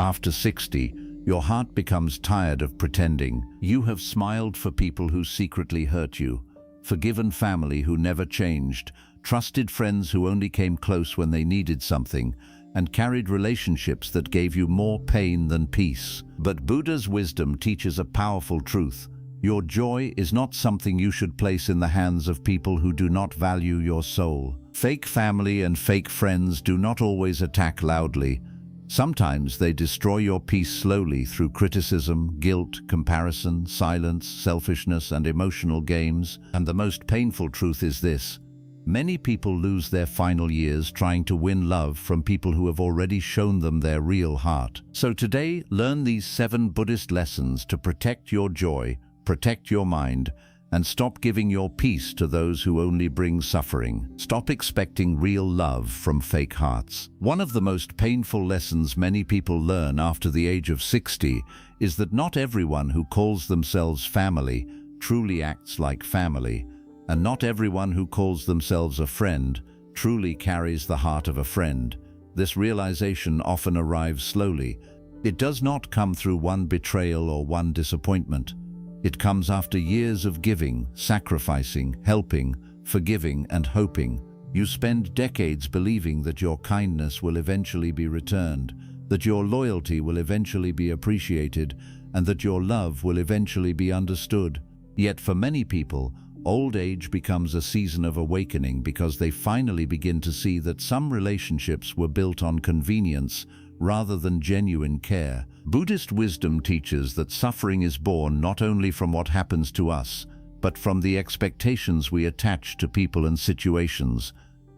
After 60, your heart becomes tired of pretending. You have smiled for people who secretly hurt you, forgiven family who never changed, trusted friends who only came close when they needed something, and carried relationships that gave you more pain than peace. But Buddha's wisdom teaches a powerful truth. Your joy is not something you should place in the hands of people who do not value your soul. Fake family and fake friends do not always attack loudly. Sometimes they destroy your peace slowly through criticism, guilt, comparison, silence, selfishness, and emotional games. And the most painful truth is this: many people lose their final years trying to win love from people who have already shown them their real heart. So today, learn these 7 Buddhist lessons to protect your joy, protect your mind, and stop giving your peace to those who only bring suffering. Stop expecting real love from fake hearts. One of the most painful lessons many people learn after the age of 60 is that not everyone who calls themselves family truly acts like family, and not everyone who calls themselves a friend truly carries the heart of a friend. This realization often arrives slowly. It does not come through one betrayal or one disappointment. It comes after years of giving, sacrificing, helping, forgiving, and hoping. You spend decades believing that your kindness will eventually be returned, that your loyalty will eventually be appreciated, and that your love will eventually be understood. Yet for many people, old age becomes a season of awakening because they finally begin to see that some relationships were built on convenience rather than genuine care. Buddhist wisdom teaches that suffering is born not only from what happens to us, but from the expectations we attach to people and situations.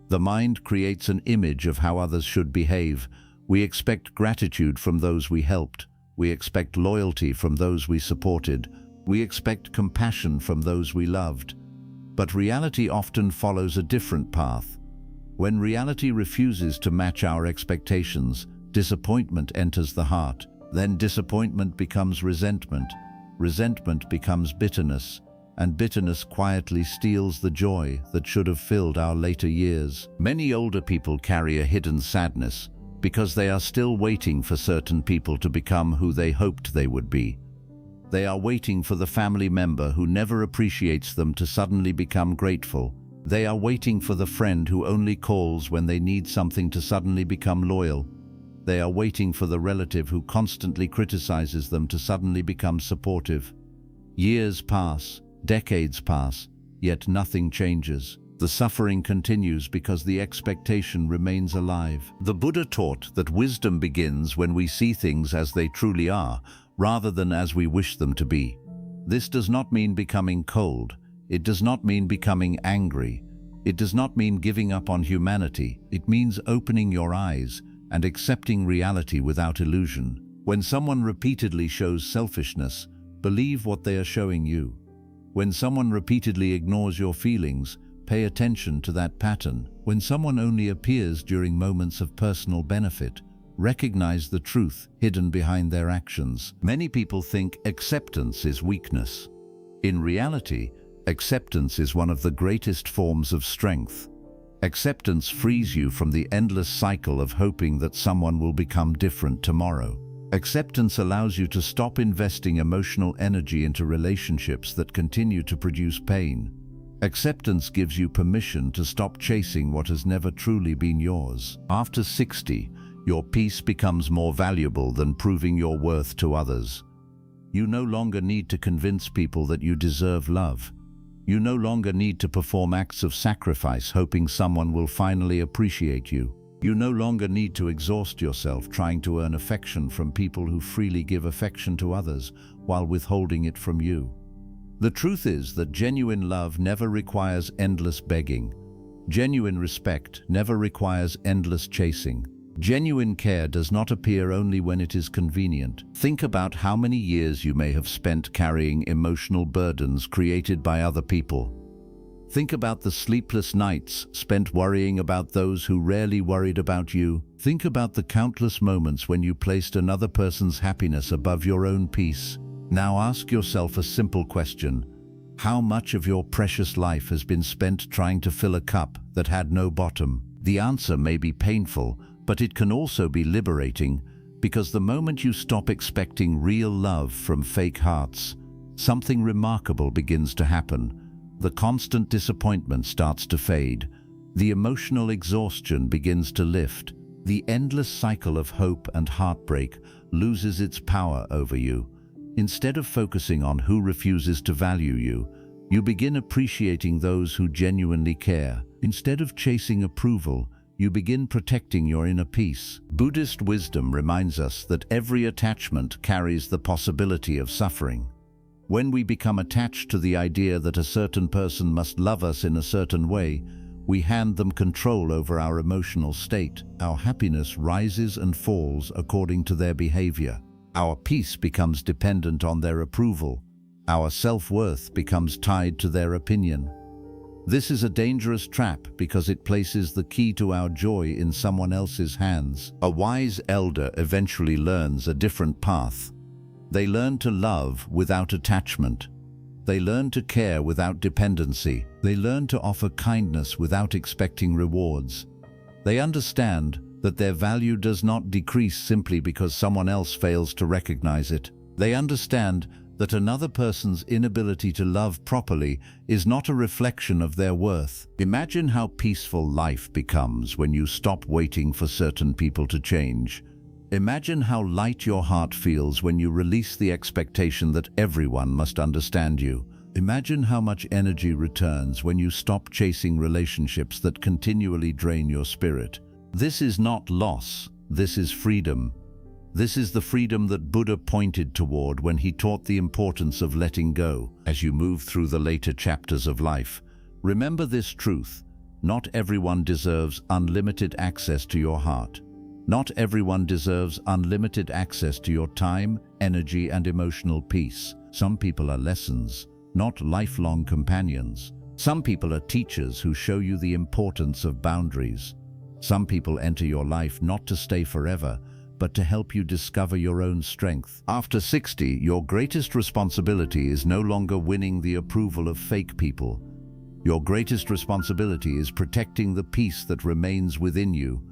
The mind creates an image of how others should behave. We expect gratitude from those we helped. We expect loyalty from those we supported. We expect compassion from those we loved. But reality often follows a different path. When reality refuses to match our expectations, disappointment enters the heart. Then disappointment becomes resentment. Resentment becomes bitterness, and bitterness quietly steals the joy that should have filled our later years. Many older people carry a hidden sadness because they are still waiting for certain people to become who they hoped they would be. They are waiting for the family member who never appreciates them to suddenly become grateful. They are waiting for the friend who only calls when they need something to suddenly become loyal. They are waiting for the relative who constantly criticizes them to suddenly become supportive. Years pass, decades pass, yet nothing changes. The suffering continues because the expectation remains alive. The Buddha taught that wisdom begins when we see things as they truly are, rather than as we wish them to be. This does not mean becoming cold. It does not mean becoming angry. It does not mean giving up on humanity. It means opening your eyes and accepting reality without illusion. When someone repeatedly shows selfishness, believe what they are showing you. When someone repeatedly ignores your feelings, pay attention to that pattern. When someone only appears during moments of personal benefit, recognize the truth hidden behind their actions. Many people think acceptance is weakness. In reality, acceptance is one of the greatest forms of strength. Acceptance frees you from the endless cycle of hoping that someone will become different tomorrow. Acceptance allows you to stop investing emotional energy into relationships that continue to produce pain. Acceptance gives you permission to stop chasing what has never truly been yours. After 60, your peace becomes more valuable than proving your worth to others. You no longer need to convince people that you deserve love. You no longer need to perform acts of sacrifice hoping someone will finally appreciate you. You no longer need to exhaust yourself trying to earn affection from people who freely give affection to others while withholding it from you. The truth is that genuine love never requires endless begging. Genuine respect never requires endless chasing. Genuine care does not appear only when it is convenient. Think about how many years you may have spent carrying emotional burdens created by other people. Think about the sleepless nights spent worrying about those who rarely worried about you. Think about the countless moments when you placed another person's happiness above your own peace. Now ask yourself a simple question. How much of your precious life has been spent trying to fill a cup that had no bottom? The answer may be painful, but it can also be liberating, Because the moment you stop expecting real love from fake hearts, something remarkable begins to happen. The constant disappointment starts to fade. The emotional exhaustion begins to lift. The endless cycle of hope and heartbreak loses its power over you. Instead of focusing on who refuses to value you, you begin appreciating those who genuinely care. Instead of chasing approval, you begin protecting your inner peace. Buddhist wisdom reminds us that every attachment carries the possibility of suffering. When we become attached to the idea that a certain person must love us in a certain way, we hand them control over our emotional state. Our happiness rises and falls according to their behavior. Our peace becomes dependent on their approval. Our self-worth becomes tied to their opinion. This is a dangerous trap because it places the key to our joy in someone else's hands. A wise elder eventually learns a different path. They learn to love without attachment. They learn to care without dependency. They learn to offer kindness without expecting rewards. They understand that their value does not decrease simply because someone else fails to recognize it. They understand that another person's inability to love properly is not a reflection of their worth. Imagine how peaceful life becomes when you stop waiting for certain people to change. Imagine how light your heart feels when you release the expectation that everyone must understand you. Imagine how much energy returns when you stop chasing relationships that continually drain your spirit. This is not loss, this is freedom. This is the freedom that Buddha pointed toward when he taught the importance of letting go. As you move through the later chapters of life, remember this truth: not everyone deserves unlimited access to your heart. Not everyone deserves unlimited access to your time, energy, and emotional peace. Some people are lessons, not lifelong companions. Some people are teachers who show you the importance of boundaries. Some people enter your life not to stay forever, but to help you discover your own strength. After 60, your greatest responsibility is no longer winning the approval of fake people. Your greatest responsibility is protecting the peace that remains within you.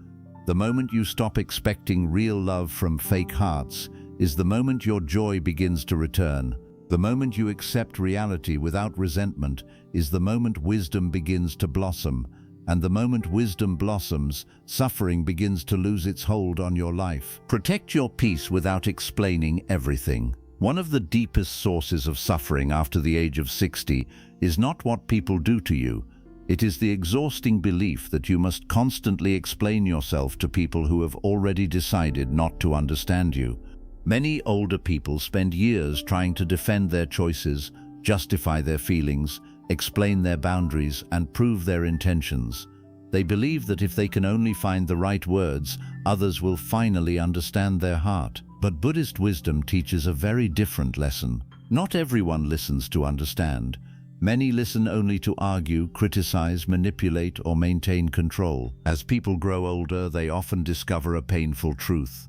The moment you stop expecting real love from fake hearts is the moment your joy begins to return. The moment you accept reality without resentment is the moment wisdom begins to blossom. And the moment wisdom blossoms, suffering begins to lose its hold on your life. Protect your peace without explaining everything. One of the deepest sources of suffering after the age of 60 is not what people do to you. It is the exhausting belief that you must constantly explain yourself to people who have already decided not to understand you. Many older people spend years trying to defend their choices, justify their feelings, explain their boundaries, and prove their intentions. They believe that if they can only find the right words, others will finally understand their heart. But Buddhist wisdom teaches a very different lesson. Not everyone listens to understand. Many listen only to argue, criticize, manipulate, or maintain control. As people grow older, they often discover a painful truth.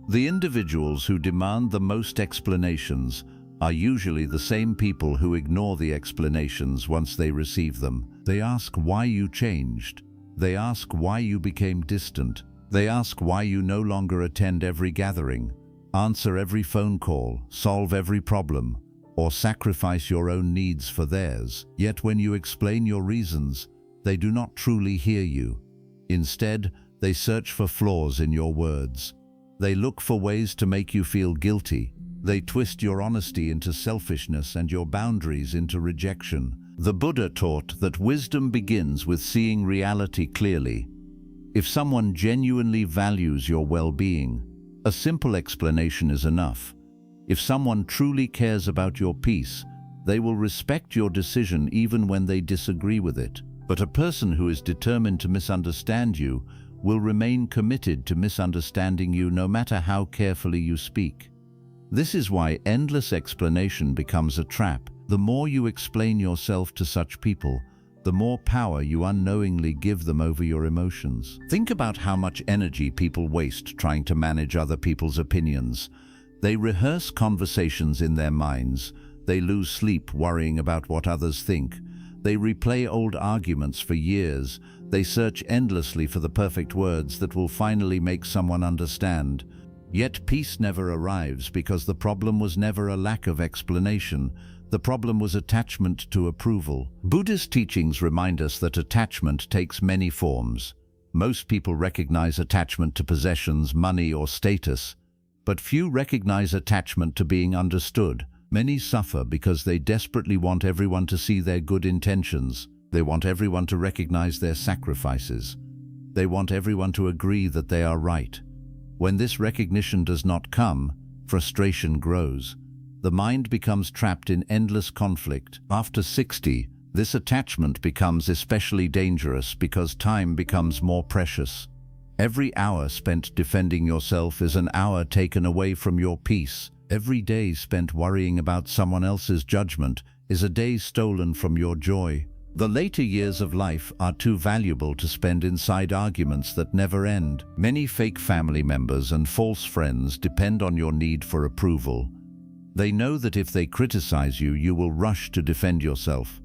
The individuals who demand the most explanations are usually the same people who ignore the explanations once they receive them. They ask why you changed. They ask why you became distant. They ask why you no longer attend every gathering, answer every phone call, solve every problem, or sacrifice your own needs for theirs. Yet when you explain your reasons, they do not truly hear you. Instead, they search for flaws in your words. They look for ways to make you feel guilty. They twist your honesty into selfishness and your boundaries into rejection. The Buddha taught that wisdom begins with seeing reality clearly. If someone genuinely values your well-being, a simple explanation is enough. If someone truly cares about your peace, they will respect your decision even when they disagree with it. But a person who is determined to misunderstand you will remain committed to misunderstanding you no matter how carefully you speak. This is why endless explanation becomes a trap. The more you explain yourself to such people, the more power you unknowingly give them over your emotions. Think about how much energy people waste trying to manage other people's opinions. They rehearse conversations in their minds. They lose sleep worrying about what others think. They replay old arguments for years. They search endlessly for the perfect words that will finally make someone understand. Yet peace never arrives because the problem was never a lack of explanation. The problem was attachment to approval. Buddhist teachings remind us that attachment takes many forms. Most people recognize attachment to possessions, money, or status, but few recognize attachment to being understood. Many suffer because they desperately want everyone to see their good intentions. They want everyone to recognize their sacrifices. They want everyone to agree that they are right. When this recognition does not come, frustration grows. The mind becomes trapped in endless conflict. After 60, this attachment becomes especially dangerous because time becomes more precious. Every hour spent defending yourself is an hour taken away from your peace. Every day spent worrying about someone else's judgment is a day stolen from your joy. The later years of life are too valuable to spend inside arguments that never end. Many fake family members and false friends depend on your need for approval. They know that if they criticize you, you will rush to defend yourself.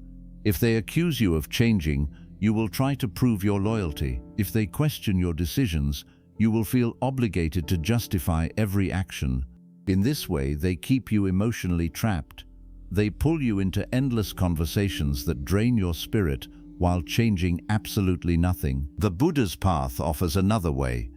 If they accuse you of changing, you will try to prove your loyalty. If they question your decisions, you will feel obligated to justify every action. In this way, they keep you emotionally trapped. They pull you into endless conversations that drain your spirit while changing absolutely nothing. The Buddha's path offers another way.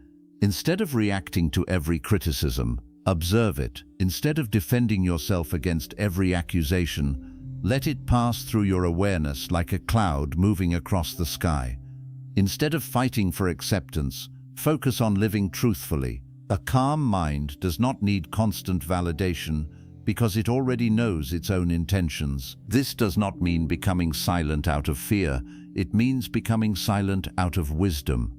Instead of reacting to every criticism, observe it. Instead of defending yourself against every accusation, let it pass through your awareness like a cloud moving across the sky. Instead of fighting for acceptance, focus on living truthfully. A calm mind does not need constant validation because it already knows its own intentions. This does not mean becoming silent out of fear. It means becoming silent out of wisdom.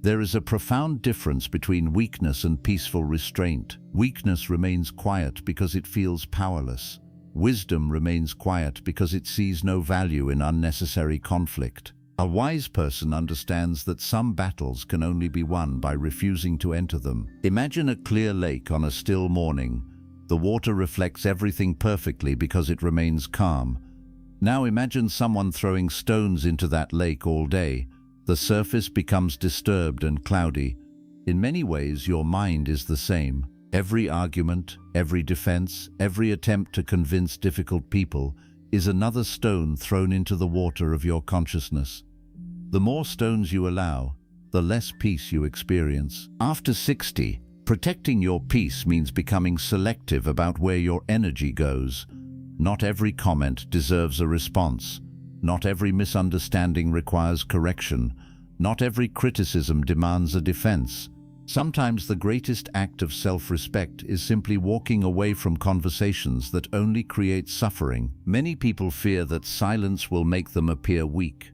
There is a profound difference between weakness and peaceful restraint. Weakness remains quiet because it feels powerless. Wisdom remains quiet because it sees no value in unnecessary conflict. A wise person understands that some battles can only be won by refusing to enter them. Imagine a clear lake on a still morning. The water reflects everything perfectly because it remains calm. Now imagine someone throwing stones into that lake all day. The surface becomes disturbed and cloudy. In many ways, your mind is the same. Every argument, every defense, every attempt to convince difficult people is another stone thrown into the water of your consciousness. The more stones you allow, the less peace you experience. After 60, protecting your peace means becoming selective about where your energy goes. Not every comment deserves a response. Not every misunderstanding requires correction. Not every criticism demands a defense. Sometimes the greatest act of self-respect is simply walking away from conversations that only create suffering. Many people fear that silence will make them appear weak.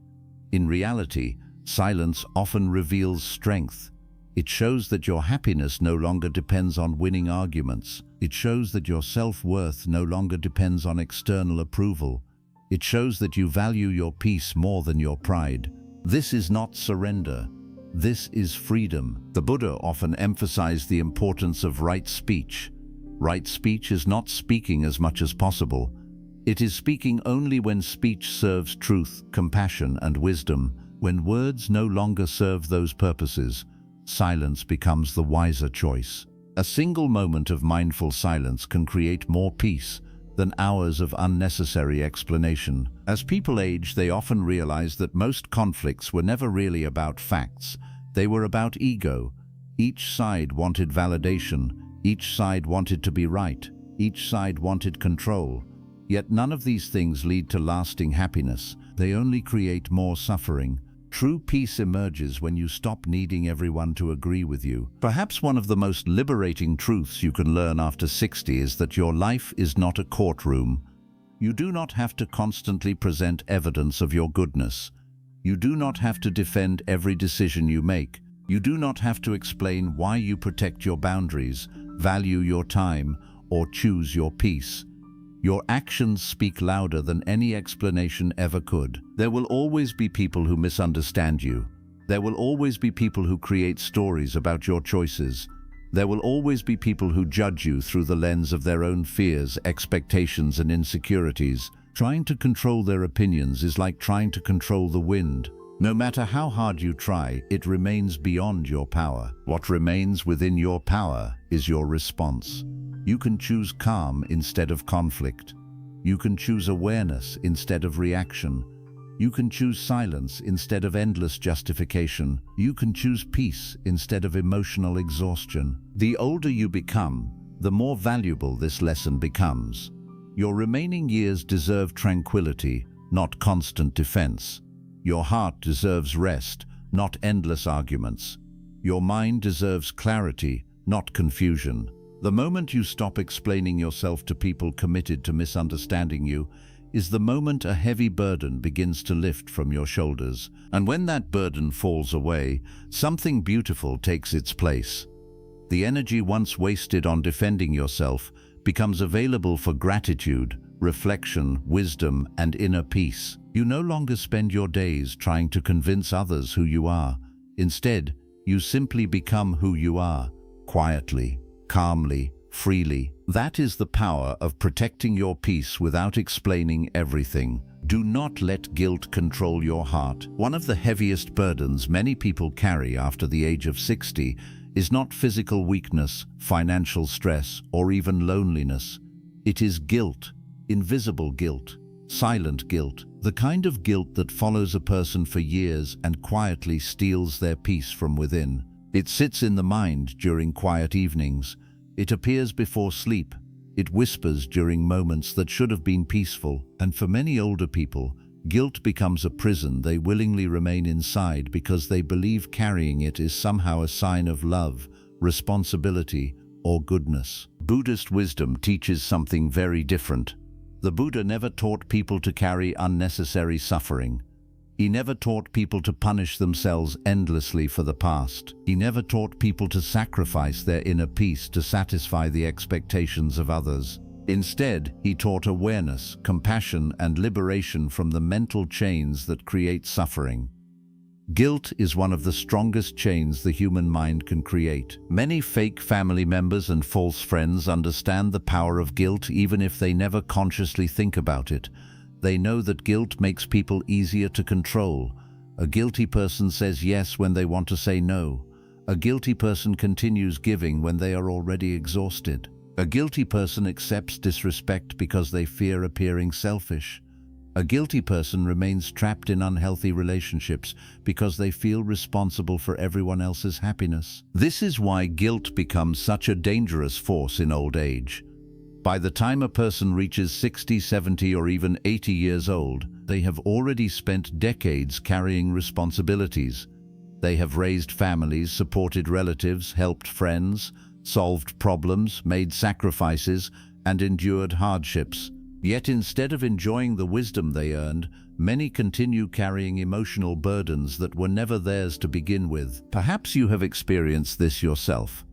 In reality, silence often reveals strength. It shows that your happiness no longer depends on winning arguments. It shows that your self-worth no longer depends on external approval. It shows that you value your peace more than your pride. This is not surrender. This is freedom. The Buddha often emphasized the importance of right speech. Right speech is not speaking as much as possible. It is speaking only when speech serves truth, compassion, and wisdom. When words no longer serve those purposes, silence becomes the wiser choice. A single moment of mindful silence can create more peace than hours of unnecessary explanation. As people age, they often realize that most conflicts were never really about facts. They were about ego. Each side wanted validation. Each side wanted to be right. Each side wanted control. Yet none of these things lead to lasting happiness. They only create more suffering. True peace emerges when you stop needing everyone to agree with you. Perhaps one of the most liberating truths you can learn after 60 is that your life is not a courtroom. You do not have to constantly present evidence of your goodness. You do not have to defend every decision you make. You do not have to explain why you protect your boundaries, value your time, or choose your peace. Your actions speak louder than any explanation ever could. There will always be people who misunderstand you. There will always be people who create stories about your choices. There will always be people who judge you through the lens of their own fears, expectations, and insecurities. Trying to control their opinions is like trying to control the wind. No matter how hard you try, it remains beyond your power. What remains within your power is your response. You can choose calm instead of conflict. You can choose awareness instead of reaction. You can choose silence instead of endless justification. You can choose peace instead of emotional exhaustion. The older you become, the more valuable this lesson becomes. Your remaining years deserve tranquility, not constant defense. Your heart deserves rest, not endless arguments. Your mind deserves clarity, not confusion. The moment you stop explaining yourself to people committed to misunderstanding you is the moment a heavy burden begins to lift from your shoulders. And when that burden falls away, something beautiful takes its place. The energy once wasted on defending yourself becomes available for gratitude, reflection, wisdom, and inner peace. You no longer spend your days trying to convince others who you are. Instead, you simply become who you are, quietly, calmly, freely. That is the power of protecting your peace without explaining everything. Do not let guilt control your heart. One of the heaviest burdens many people carry after the age of 60 is not physical weakness, financial stress, or even loneliness. It is guilt, invisible guilt, silent guilt, the kind of guilt that follows a person for years and quietly steals their peace from within. It sits in the mind during quiet evenings. It appears before sleep. It whispers during moments that should have been peaceful. And for many older people, guilt becomes a prison they willingly remain inside because they believe carrying it is somehow a sign of love, responsibility, or goodness. Buddhist wisdom teaches something very different. The Buddha never taught people to carry unnecessary suffering. He never taught people to punish themselves endlessly for the past. He never taught people to sacrifice their inner peace to satisfy the expectations of others. Instead, he taught awareness, compassion, and liberation from the mental chains that create suffering. Guilt is one of the strongest chains the human mind can create. Many fake family members and false friends understand the power of guilt even if they never consciously think about it. They know that guilt makes people easier to control. A guilty person says yes when they want to say no. A guilty person continues giving when they are already exhausted. A guilty person accepts disrespect because they fear appearing selfish. A guilty person remains trapped in unhealthy relationships because they feel responsible for everyone else's happiness. This is why guilt becomes such a dangerous force in old age. By the time a person reaches 60, 70, or even 80 years old, they have already spent decades carrying responsibilities. They have raised families, supported relatives, helped friends, solved problems, made sacrifices, and endured hardships. Yet instead of enjoying the wisdom they earned, many continue carrying emotional burdens that were never theirs to begin with. Perhaps you have experienced this yourself.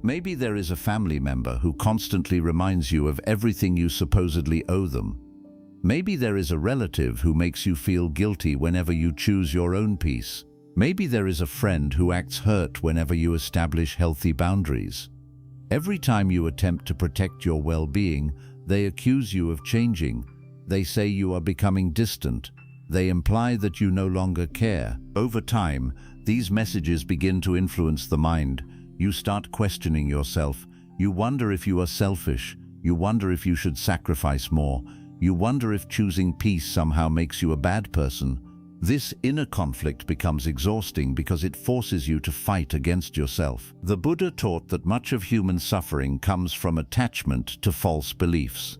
Maybe there is a family member who constantly reminds you of everything you supposedly owe them. Maybe there is a relative who makes you feel guilty whenever you choose your own peace. Maybe there is a friend who acts hurt whenever you establish healthy boundaries. Every time you attempt to protect your well-being, they accuse you of changing. They say you are becoming distant. They imply that you no longer care. Over time, these messages begin to influence the mind. You start questioning yourself. You wonder if you are selfish. You wonder if you should sacrifice more. You wonder if choosing peace somehow makes you a bad person. This inner conflict becomes exhausting because it forces you to fight against yourself. The Buddha taught that much of human suffering comes from attachment to false beliefs.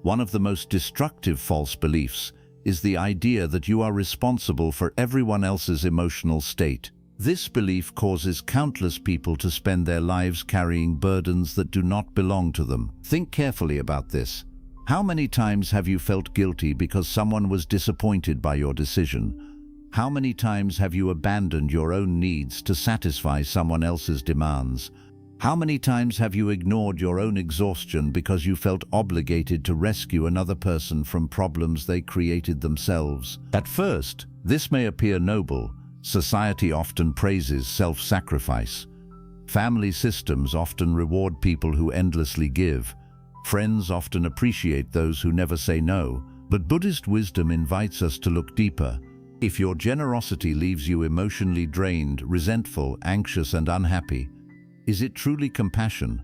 One of the most destructive false beliefs is the idea that you are responsible for everyone else's emotional state. This belief causes countless people to spend their lives carrying burdens that do not belong to them. Think carefully about this. How many times have you felt guilty because someone was disappointed by your decision? How many times have you abandoned your own needs to satisfy someone else's demands? How many times have you ignored your own exhaustion because you felt obligated to rescue another person from problems they created themselves? At first, this may appear noble. Society often praises self-sacrifice. Family systems often reward people who endlessly give. Friends often appreciate those who never say no. But Buddhist wisdom invites us to look deeper. If your generosity leaves you emotionally drained, resentful, anxious, and unhappy, is it truly compassion,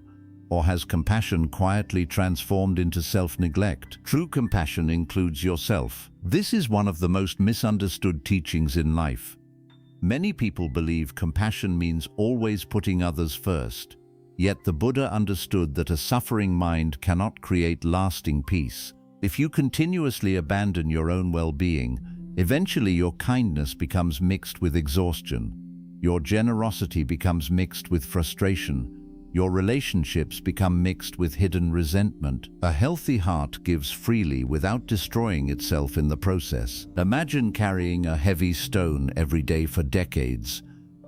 Or has compassion quietly transformed into self-neglect? True compassion includes yourself. This is one of the most misunderstood teachings in life. Many people believe compassion means always putting others first. Yet the Buddha understood that a suffering mind cannot create lasting peace. If you continuously abandon your own well-being, eventually your kindness becomes mixed with exhaustion. Your generosity becomes mixed with frustration. Your relationships become mixed with hidden resentment. A healthy heart gives freely without destroying itself in the process. Imagine carrying a heavy stone every day for decades.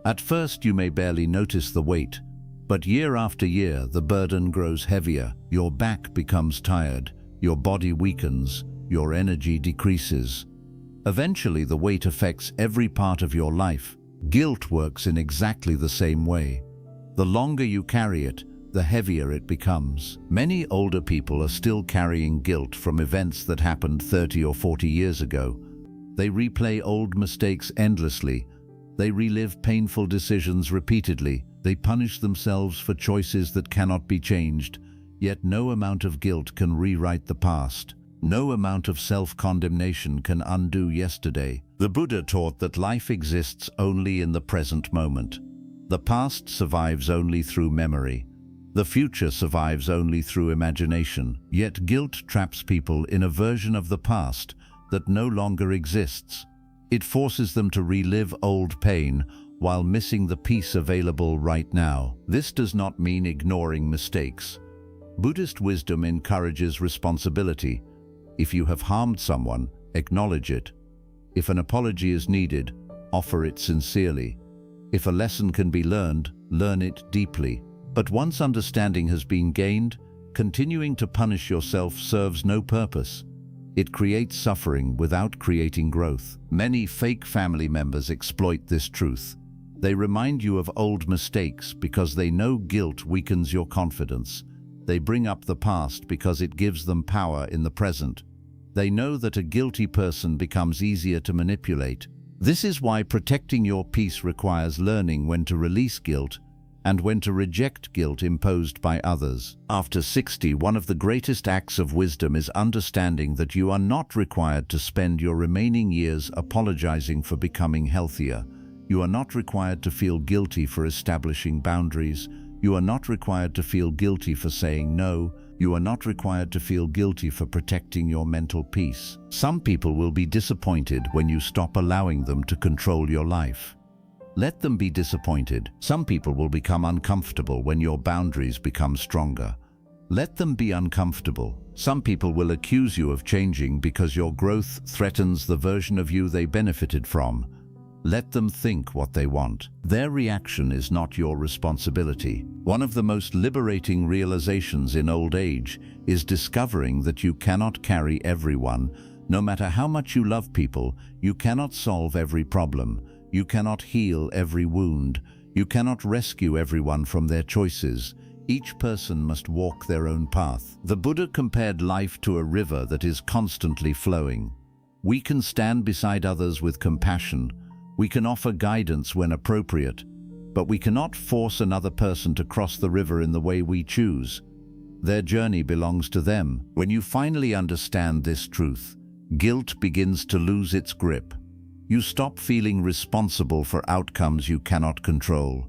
At first you may barely notice the weight, but year after year the burden grows heavier. Your back becomes tired, your body weakens, your energy decreases. Eventually the weight affects every part of your life. Guilt works in exactly the same way. The longer you carry it, the heavier it becomes. Many older people are still carrying guilt from events that happened 30 or 40 years ago. They replay old mistakes endlessly. They relive painful decisions repeatedly. They punish themselves for choices that cannot be changed. Yet no amount of guilt can rewrite the past. No amount of self-condemnation can undo yesterday. The Buddha taught that life exists only in the present moment. The past survives only through memory. The future survives only through imagination. Yet guilt traps people in a version of the past that no longer exists. It forces them to relive old pain while missing the peace available right now. This does not mean ignoring mistakes. Buddhist wisdom encourages responsibility. If you have harmed someone, acknowledge it. If an apology is needed, offer it sincerely. If a lesson can be learned, learn it deeply. But once understanding has been gained, continuing to punish yourself serves no purpose. It creates suffering without creating growth. Many fake family members exploit this truth. They remind you of old mistakes because they know guilt weakens your confidence. They bring up the past because it gives them power in the present. They know that a guilty person becomes easier to manipulate. This is why protecting your peace requires learning when to release guilt and when to reject guilt imposed by others. After 60, one of the greatest acts of wisdom is understanding that you are not required to spend your remaining years apologizing for becoming healthier. You are not required to feel guilty for establishing boundaries. You are not required to feel guilty for saying no. You are not required to feel guilty for protecting your mental peace. Some people will be disappointed when you stop allowing them to control your life. Let them be disappointed. Some people will become uncomfortable when your boundaries become stronger. Let them be uncomfortable. Some people will accuse you of changing because your growth threatens the version of you they benefited from. Let them think what they want. Their reaction is not your responsibility. One of the most liberating realizations in old age is discovering that you cannot carry everyone. No matter how much you love people, you cannot solve every problem. You cannot heal every wound. You cannot rescue everyone from their choices. Each person must walk their own path. The Buddha compared life to a river that is constantly flowing. We can stand beside others with compassion. We can offer guidance when appropriate, but we cannot force another person to cross the river in the way we choose. Their journey belongs to them. When you finally understand this truth, guilt begins to lose its grip. You stop feeling responsible for outcomes you cannot control.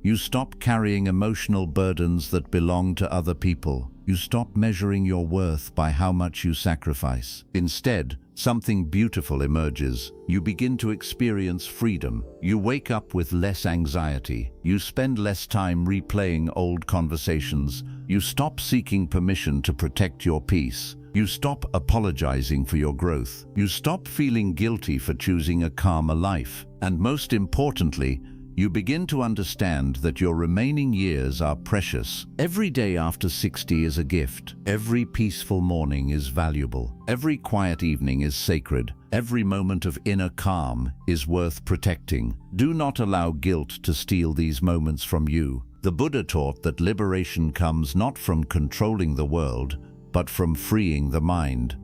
You stop carrying emotional burdens that belong to other people. You stop measuring your worth by how much you sacrifice. Instead, something beautiful emerges. You begin to experience freedom. You wake up with less anxiety. You spend less time replaying old conversations. You stop seeking permission to protect your peace. You stop apologizing for your growth. You stop feeling guilty for choosing a calmer life. And most importantly, you begin to understand that your remaining years are precious. Every day after 60 is a gift. Every peaceful morning is valuable. Every quiet evening is sacred. Every moment of inner calm is worth protecting. Do not allow guilt to steal these moments from you. The Buddha taught that liberation comes not from controlling the world, but from freeing the mind.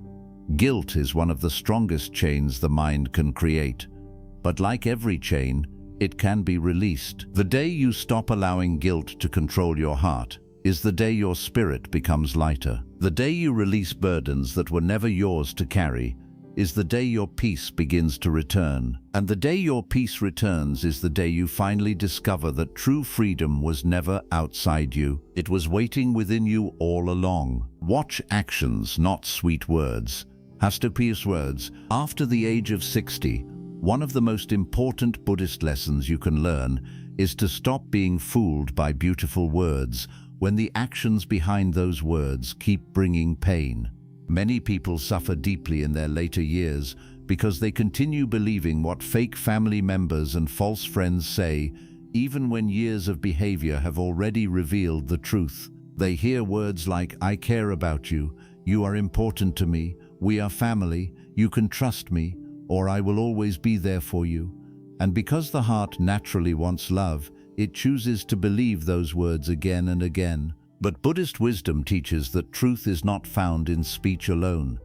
Guilt is one of the strongest chains the mind can create. But like every chain, it can be released. The day you stop allowing guilt to control your heart is the day your spirit becomes lighter. The day you release burdens that were never yours to carry is the day your peace begins to return. And the day your peace returns is the day you finally discover that true freedom was never outside you. It was waiting within you all along. Watch actions, not sweet words. Hastopious words. After the age of 60, one of the most important Buddhist lessons you can learn is to stop being fooled by beautiful words when the actions behind those words keep bringing pain. Many people suffer deeply in their later years because they continue believing what fake family members and false friends say, even when years of behavior have already revealed the truth. They hear words like, "I care about you," "You are important to me," "We are family," "You can trust me," or "I will always be there for you." And because the heart naturally wants love, it chooses to believe those words again and again. But Buddhist wisdom teaches that truth is not found in speech alone.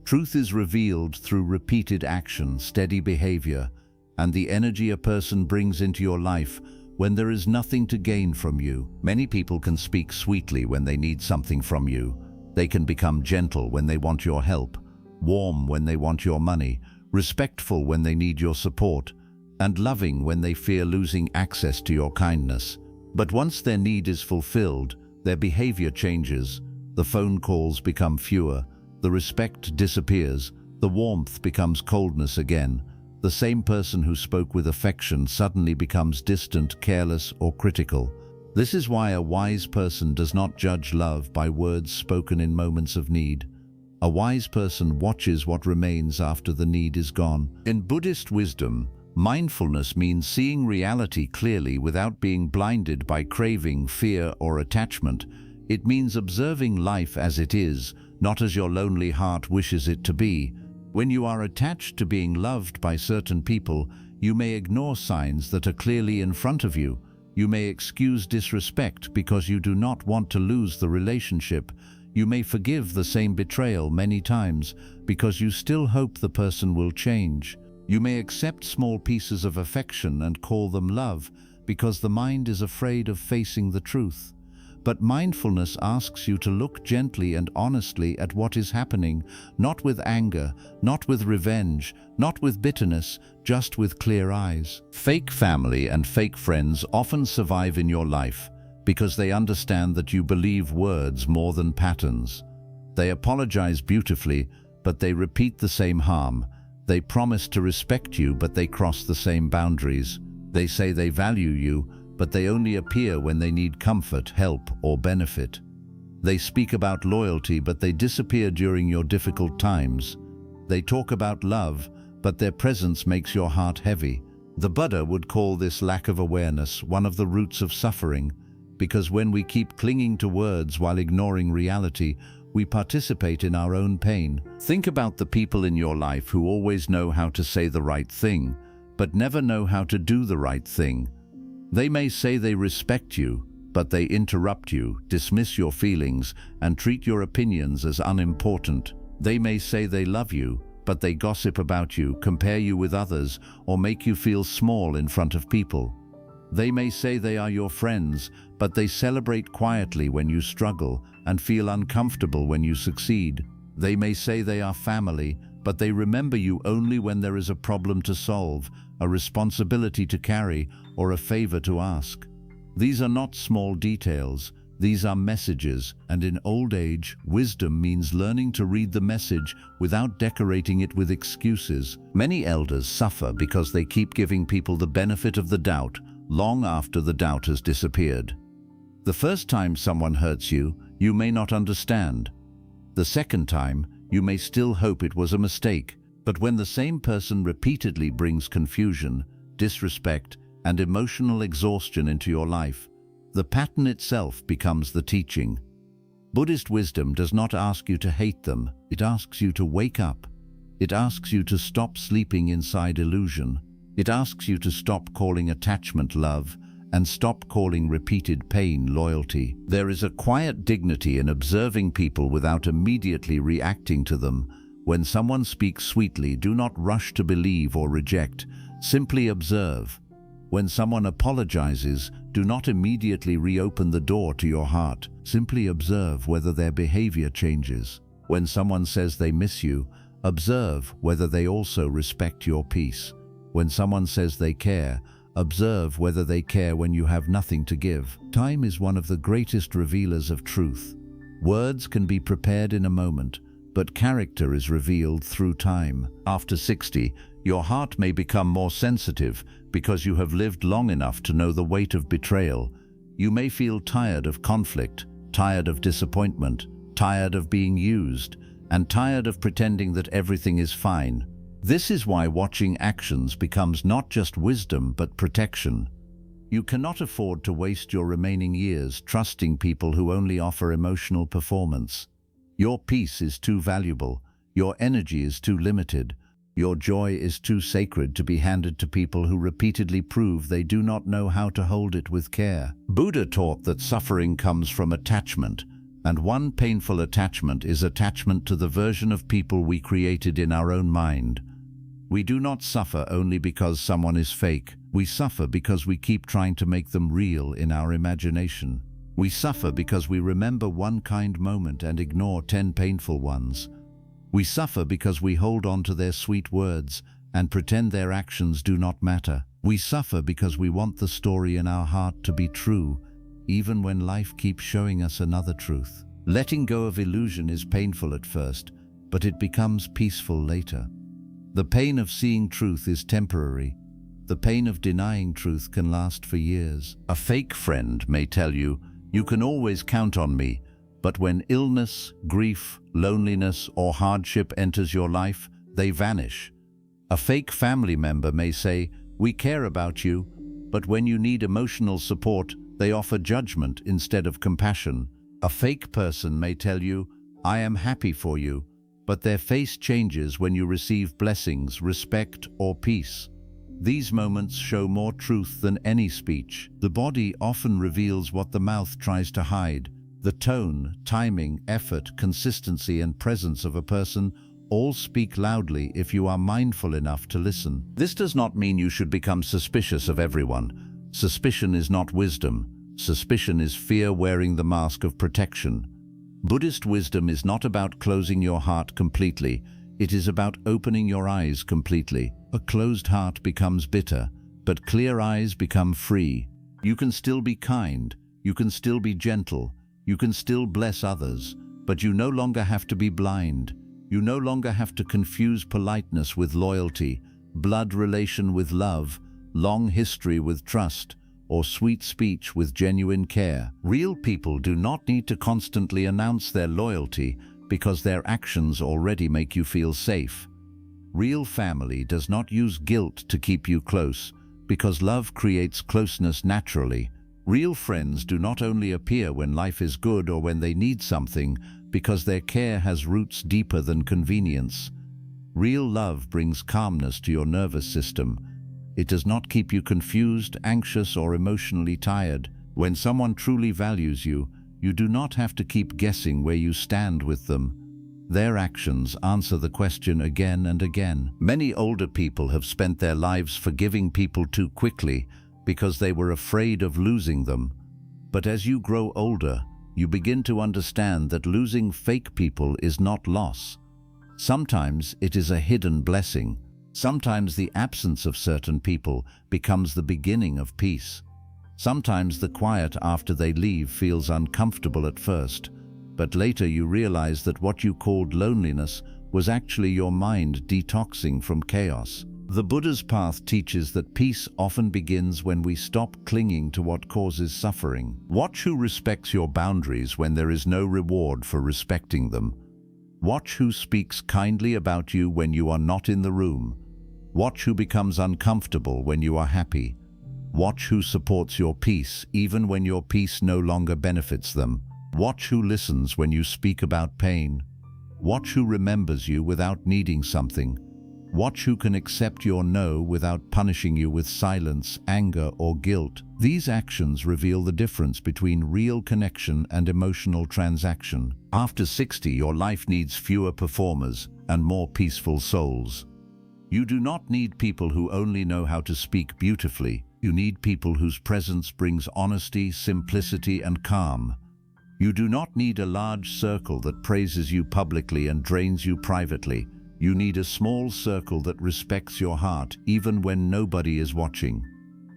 Truth is revealed through repeated action, steady behavior, and the energy a person brings into your life when there is nothing to gain from you. Many people can speak sweetly when they need something from you. They can become gentle when they want your help, warm when they want your money, respectful when they need your support, and loving when they fear losing access to your kindness. But once their need is fulfilled, their behavior changes, the phone calls become fewer, the respect disappears, the warmth becomes coldness again. The same person who spoke with affection suddenly becomes distant, careless, or critical. This is why a wise person does not judge love by words spoken in moments of need. A wise person watches what remains after the need is gone. In Buddhist wisdom, mindfulness means seeing reality clearly without being blinded by craving, fear, or attachment. It means observing life as it is, not as your lonely heart wishes it to be. When you are attached to being loved by certain people, you may ignore signs that are clearly in front of you. You may excuse disrespect because you do not want to lose the relationship. You may forgive the same betrayal many times because you still hope the person will change. You may accept small pieces of affection and call them love because the mind is afraid of facing the truth. But mindfulness asks you to look gently and honestly at what is happening, not with anger, not with revenge, not with bitterness, just with clear eyes. Fake family and fake friends often survive in your life because they understand that you believe words more than patterns. They apologize beautifully, but they repeat the same harm. They promise to respect you, but they cross the same boundaries. They say they value you, but they only appear when they need comfort, help, or benefit. They speak about loyalty, but they disappear during your difficult times. They talk about love, but their presence makes your heart heavy. The Buddha would call this lack of awareness one of the roots of suffering, because when we keep clinging to words while ignoring reality, we participate in our own pain. Think about the people in your life who always know how to say the right thing, but never know how to do the right thing. They may say they respect you, but they interrupt you, dismiss your feelings, and treat your opinions as unimportant. They may say they love you, but they gossip about you, compare you with others, or make you feel small in front of people. They may say they are your friends, but they celebrate quietly when you struggle and feel uncomfortable when you succeed. They may say they are family, but they remember you only when there is a problem to solve, a responsibility to carry, or a favor to ask. These are not small details. These are messages, and in old age, wisdom means learning to read the message without decorating it with excuses. Many elders suffer because they keep giving people the benefit of the doubt long after the doubt has disappeared. The first time someone hurts you, you may not understand. The second time, you may still hope it was a mistake. But when the same person repeatedly brings confusion, disrespect, and emotional exhaustion into your life, the pattern itself becomes the teaching. Buddhist wisdom does not ask you to hate them. It asks you to wake up. It asks you to stop sleeping inside illusion. It asks you to stop calling attachment love and stop calling repeated pain loyalty. There is a quiet dignity in observing people without immediately reacting to them. When someone speaks sweetly, do not rush to believe or reject. Simply observe. When someone apologizes, do not immediately reopen the door to your heart. Simply observe whether their behavior changes. When someone says they miss you, observe whether they also respect your peace. When someone says they care, observe whether they care when you have nothing to give. Time is one of the greatest revealers of truth. Words can be prepared in a moment, but character is revealed through time. After 60, your heart may become more sensitive because you have lived long enough to know the weight of betrayal. You may feel tired of conflict, tired of disappointment, tired of being used, and tired of pretending that everything is fine. This is why watching actions becomes not just wisdom but protection. You cannot afford to waste your remaining years trusting people who only offer emotional performance. Your peace is too valuable, your energy is too limited, your joy is too sacred to be handed to people who repeatedly prove they do not know how to hold it with care. Buddha taught that suffering comes from attachment, and one painful attachment is attachment to the version of people we created in our own mind. We do not suffer only because someone is fake. We suffer because we keep trying to make them real in our imagination. We suffer because we remember one kind moment and ignore 10 painful ones. We suffer because we hold on to their sweet words and pretend their actions do not matter. We suffer because we want the story in our heart to be true, even when life keeps showing us another truth. Letting go of illusion is painful at first, but it becomes peaceful later. The pain of seeing truth is temporary. The pain of denying truth can last for years. A fake friend may tell you, "You can always count on me," but when illness, grief, loneliness, or hardship enters your life, they vanish. A fake family member may say, "We care about you," but when you need emotional support, they offer judgment instead of compassion. A fake person may tell you, "I am happy for you," but their face changes when you receive blessings, respect, or peace. These moments show more truth than any speech. The body often reveals what the mouth tries to hide. The tone, timing, effort, consistency, and presence of a person all speak loudly if you are mindful enough to listen. This does not mean you should become suspicious of everyone. Suspicion is not wisdom. Suspicion is fear wearing the mask of protection. Buddhist wisdom is not about closing your heart completely. It is about opening your eyes completely. A closed heart becomes bitter, but clear eyes become free. You can still be kind. You can still be gentle. You can still bless others, but you no longer have to be blind. You no longer have to confuse politeness with loyalty, blood relation with love, long history with trust, or sweet speech with genuine care. Real people do not need to constantly announce their loyalty because their actions already make you feel safe. Real family does not use guilt to keep you close because love creates closeness naturally. Real friends do not only appear when life is good or when they need something because their care has roots deeper than convenience. Real love brings calmness to your nervous system. It does not keep you confused, anxious, or emotionally tired. When someone truly values you, you do not have to keep guessing where you stand with them. Their actions answer the question again and again. Many older people have spent their lives forgiving people too quickly because they were afraid of losing them. But as you grow older, you begin to understand that losing fake people is not loss. Sometimes it is a hidden blessing. Sometimes the absence of certain people becomes the beginning of peace. Sometimes the quiet after they leave feels uncomfortable at first, but later you realize that what you called loneliness was actually your mind detoxing from chaos. The Buddha's path teaches that peace often begins when we stop clinging to what causes suffering. Watch who respects your boundaries when there is no reward for respecting them. Watch who speaks kindly about you when you are not in the room. Watch who becomes uncomfortable when you are happy. Watch who supports your peace even when your peace no longer benefits them. Watch who listens when you speak about pain. Watch who remembers you without needing something. Watch who can accept your no without punishing you with silence, anger, or guilt. These actions reveal the difference between real connection and emotional transaction. After 60, your life needs fewer performers and more peaceful souls. You do not need people who only know how to speak beautifully. You need people whose presence brings honesty, simplicity, and calm. You do not need a large circle that praises you publicly and drains you privately. You need a small circle that respects your heart, even when nobody is watching.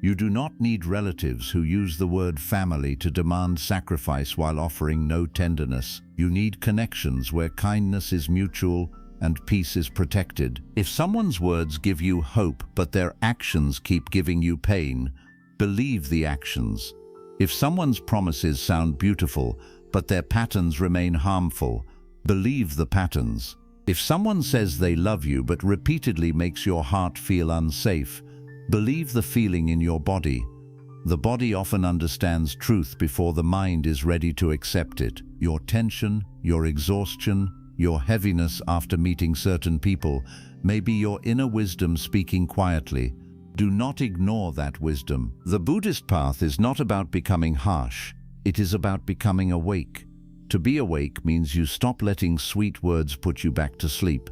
You do not need relatives who use the word family to demand sacrifice while offering no tenderness. You need connections where kindness is mutual and peace is protected. If someone's words give you hope, but their actions keep giving you pain, believe the actions. If someone's promises sound beautiful, but their patterns remain harmful, believe the patterns. If someone says they love you but repeatedly makes your heart feel unsafe, believe the feeling in your body. The body often understands truth before the mind is ready to accept it. Your tension, your exhaustion, your heaviness after meeting certain people may be your inner wisdom speaking quietly. Do not ignore that wisdom. The Buddhist path is not about becoming harsh. It is about becoming awake. To be awake means you stop letting sweet words put you back to sleep.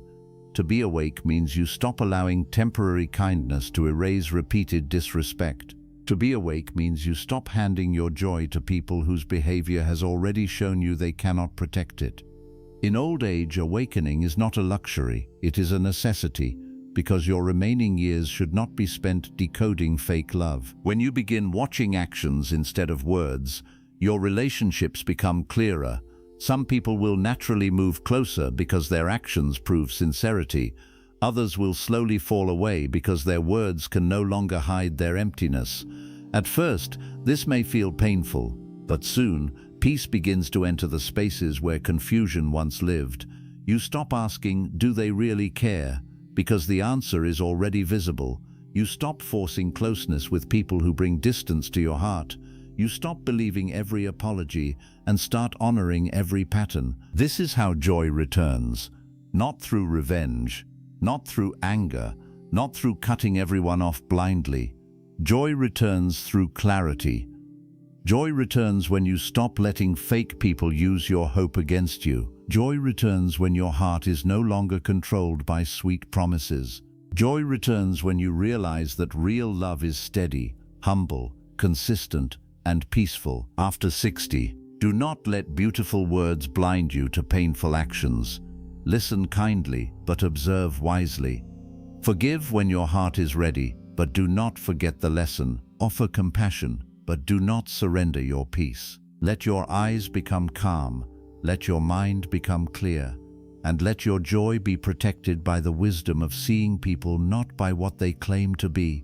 To be awake means you stop allowing temporary kindness to erase repeated disrespect. To be awake means you stop handing your joy to people whose behavior has already shown you they cannot protect it. In old age, awakening is not a luxury, it is a necessity, because your remaining years should not be spent decoding fake love. When you begin watching actions instead of words, your relationships become clearer. Some people will naturally move closer because their actions prove sincerity. Others will slowly fall away because their words can no longer hide their emptiness. At first, this may feel painful, but soon, peace begins to enter the spaces where confusion once lived. You stop asking, do they really care? Because the answer is already visible. You stop forcing closeness with people who bring distance to your heart. You stop believing every apology and start honoring every pattern. This is how joy returns. Not through revenge, not through anger, not through cutting everyone off blindly. Joy returns through clarity. Joy returns when you stop letting fake people use your hope against you. Joy returns when your heart is no longer controlled by sweet promises. Joy returns when you realize that real love is steady, humble, consistent, and peaceful. After 60, do not let beautiful words blind you to painful actions. Listen kindly, but observe wisely. Forgive when your heart is ready, but do not forget the lesson. Offer compassion, but do not surrender your peace. Let your eyes become calm, let your mind become clear, and let your joy be protected by the wisdom of seeing people not by what they claim to be,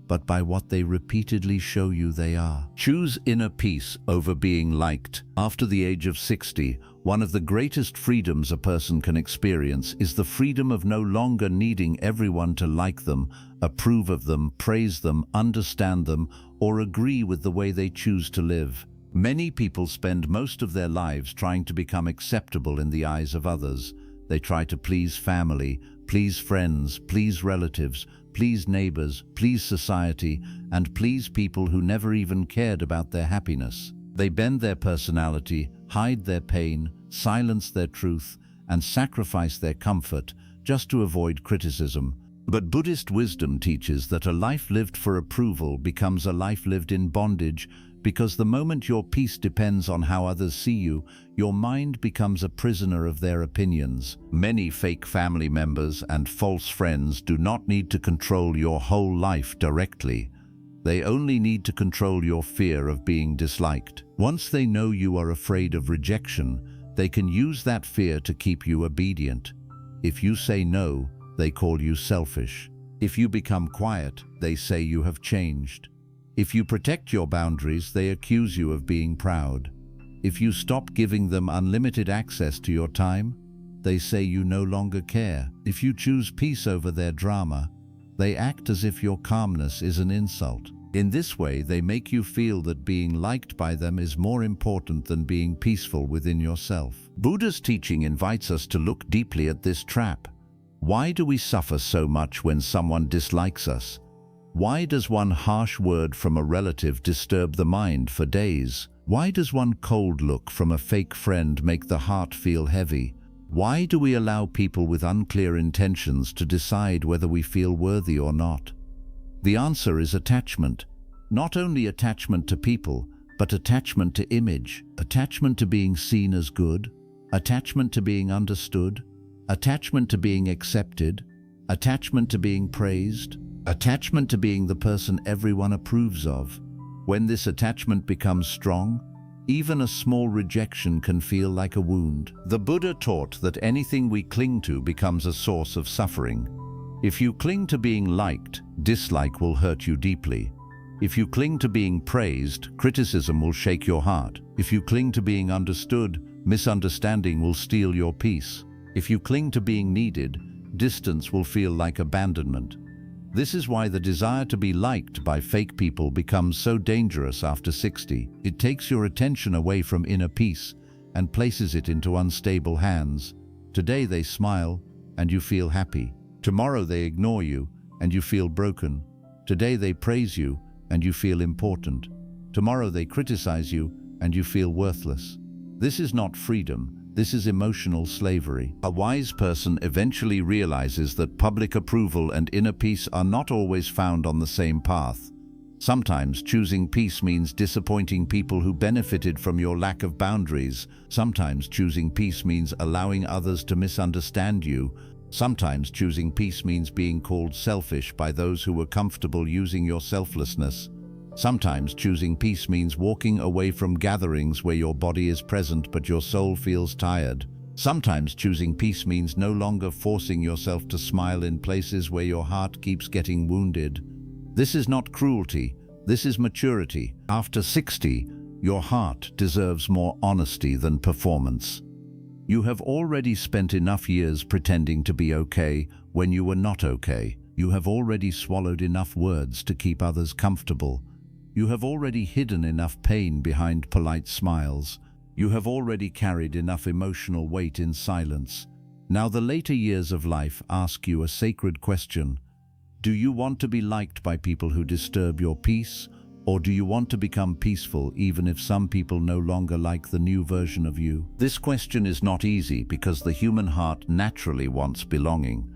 but by what they repeatedly show you they are. Choose inner peace over being liked. After the age of 60, one of the greatest freedoms a person can experience is the freedom of no longer needing everyone to like them, approve of them, praise them, understand them, or agree with the way they choose to live. Many people spend most of their lives trying to become acceptable in the eyes of others. They try to please family, please friends, please relatives, please neighbors, please society, and please people who never even cared about their happiness. They bend their personality, hide their pain, silence their truth, and sacrifice their comfort just to avoid criticism. But Buddhist wisdom teaches that a life lived for approval becomes a life lived in bondage, because the moment your peace depends on how others see you, your mind becomes a prisoner of their opinions. Many fake family members and false friends do not need to control your whole life directly. They only need to control your fear of being disliked. Once they know you are afraid of rejection, they can use that fear to keep you obedient. If you say no, they call you selfish. If you become quiet, they say you have changed. If you protect your boundaries, they accuse you of being proud. If you stop giving them unlimited access to your time, they say you no longer care. If you choose peace over their drama, they act as if your calmness is an insult. In this way, they make you feel that being liked by them is more important than being peaceful within yourself. Buddha's teaching invites us to look deeply at this trap. Why do we suffer so much when someone dislikes us? Why does one harsh word from a relative disturb the mind for days? Why does one cold look from a fake friend make the heart feel heavy? Why do we allow people with unclear intentions to decide whether we feel worthy or not? The answer is attachment. Not only attachment to people, but attachment to image, attachment to being seen as good, attachment to being understood, attachment to being accepted, attachment to being praised, attachment to being the person everyone approves of. When this attachment becomes strong, even a small rejection can feel like a wound. The Buddha taught that anything we cling to becomes a source of suffering. If you cling to being liked, dislike will hurt you deeply. If you cling to being praised, criticism will shake your heart. If you cling to being understood, misunderstanding will steal your peace. If you cling to being needed, distance will feel like abandonment. This is why the desire to be liked by fake people becomes so dangerous after 60. It takes your attention away from inner peace and places it into unstable hands. Today they smile and you feel happy. Tomorrow they ignore you and you feel broken. Today they praise you and you feel important. Tomorrow they criticize you and you feel worthless. This is not freedom. This is emotional slavery. A wise person eventually realizes that public approval and inner peace are not always found on the same path. Sometimes choosing peace means disappointing people who benefited from your lack of boundaries. Sometimes choosing peace means allowing others to misunderstand you. Sometimes choosing peace means being called selfish by those who were comfortable using your selflessness. Sometimes choosing peace means walking away from gatherings where your body is present but your soul feels tired. Sometimes choosing peace means no longer forcing yourself to smile in places where your heart keeps getting wounded. This is not cruelty, this is maturity. After 60, your heart deserves more honesty than performance. You have already spent enough years pretending to be okay when you were not okay. You have already swallowed enough words to keep others comfortable. You have already hidden enough pain behind polite smiles. You have already carried enough emotional weight in silence. Now the later years of life ask you a sacred question. Do you want to be liked by people who disturb your peace? Or do you want to become peaceful even if some people no longer like the new version of you? This question is not easy because the human heart naturally wants belonging.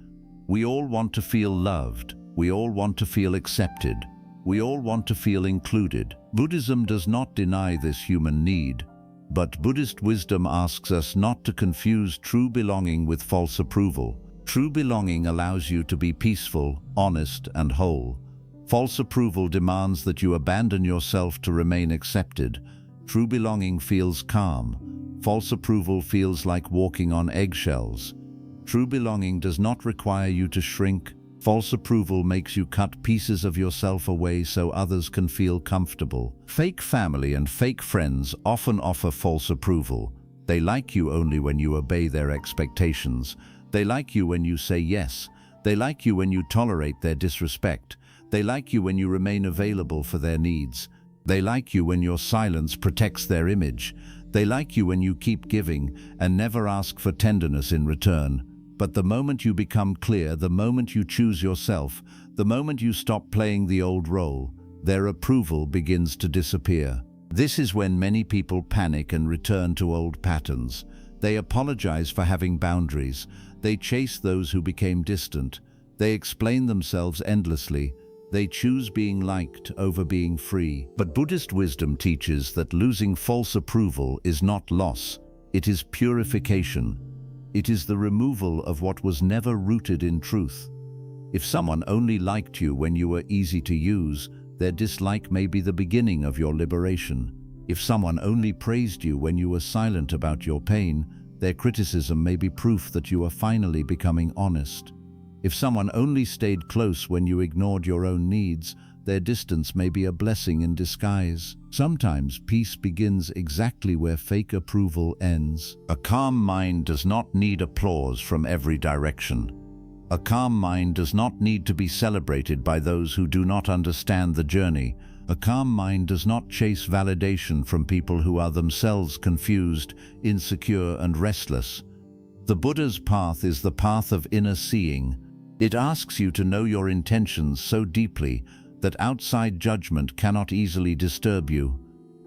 We all want to feel loved. We all want to feel accepted. We all want to feel included. Buddhism does not deny this human need, but Buddhist wisdom asks us not to confuse true belonging with false approval. True belonging allows you to be peaceful, honest, and whole. False approval demands that you abandon yourself to remain accepted. True belonging feels calm. False approval feels like walking on eggshells. True belonging does not require you to shrink. False approval makes you cut pieces of yourself away so others can feel comfortable. Fake family and fake friends often offer false approval. They like you only when you obey their expectations. They like you when you say yes. They like you when you tolerate their disrespect. They like you when you remain available for their needs. They like you when your silence protects their image. They like you when you keep giving and never ask for tenderness in return. But the moment you become clear, the moment you choose yourself, the moment you stop playing the old role, their approval begins to disappear. This is when many people panic and return to old patterns. They apologize for having boundaries. They chase those who became distant. They explain themselves endlessly. They choose being liked over being free. But Buddhist wisdom teaches that losing false approval is not loss. It is purification. It is the removal of what was never rooted in truth. If someone only liked you when you were easy to use, their dislike may be the beginning of your liberation. If someone only praised you when you were silent about your pain, their criticism may be proof that you are finally becoming honest. If someone only stayed close when you ignored your own needs, their distance may be a blessing in disguise. Sometimes peace begins exactly where fake approval ends. A calm mind does not need applause from every direction. A calm mind does not need to be celebrated by those who do not understand the journey. A calm mind does not chase validation from people who are themselves confused, insecure, and restless. The Buddha's path is the path of inner seeing. It asks you to know your intentions so deeply that outside judgment cannot easily disturb you.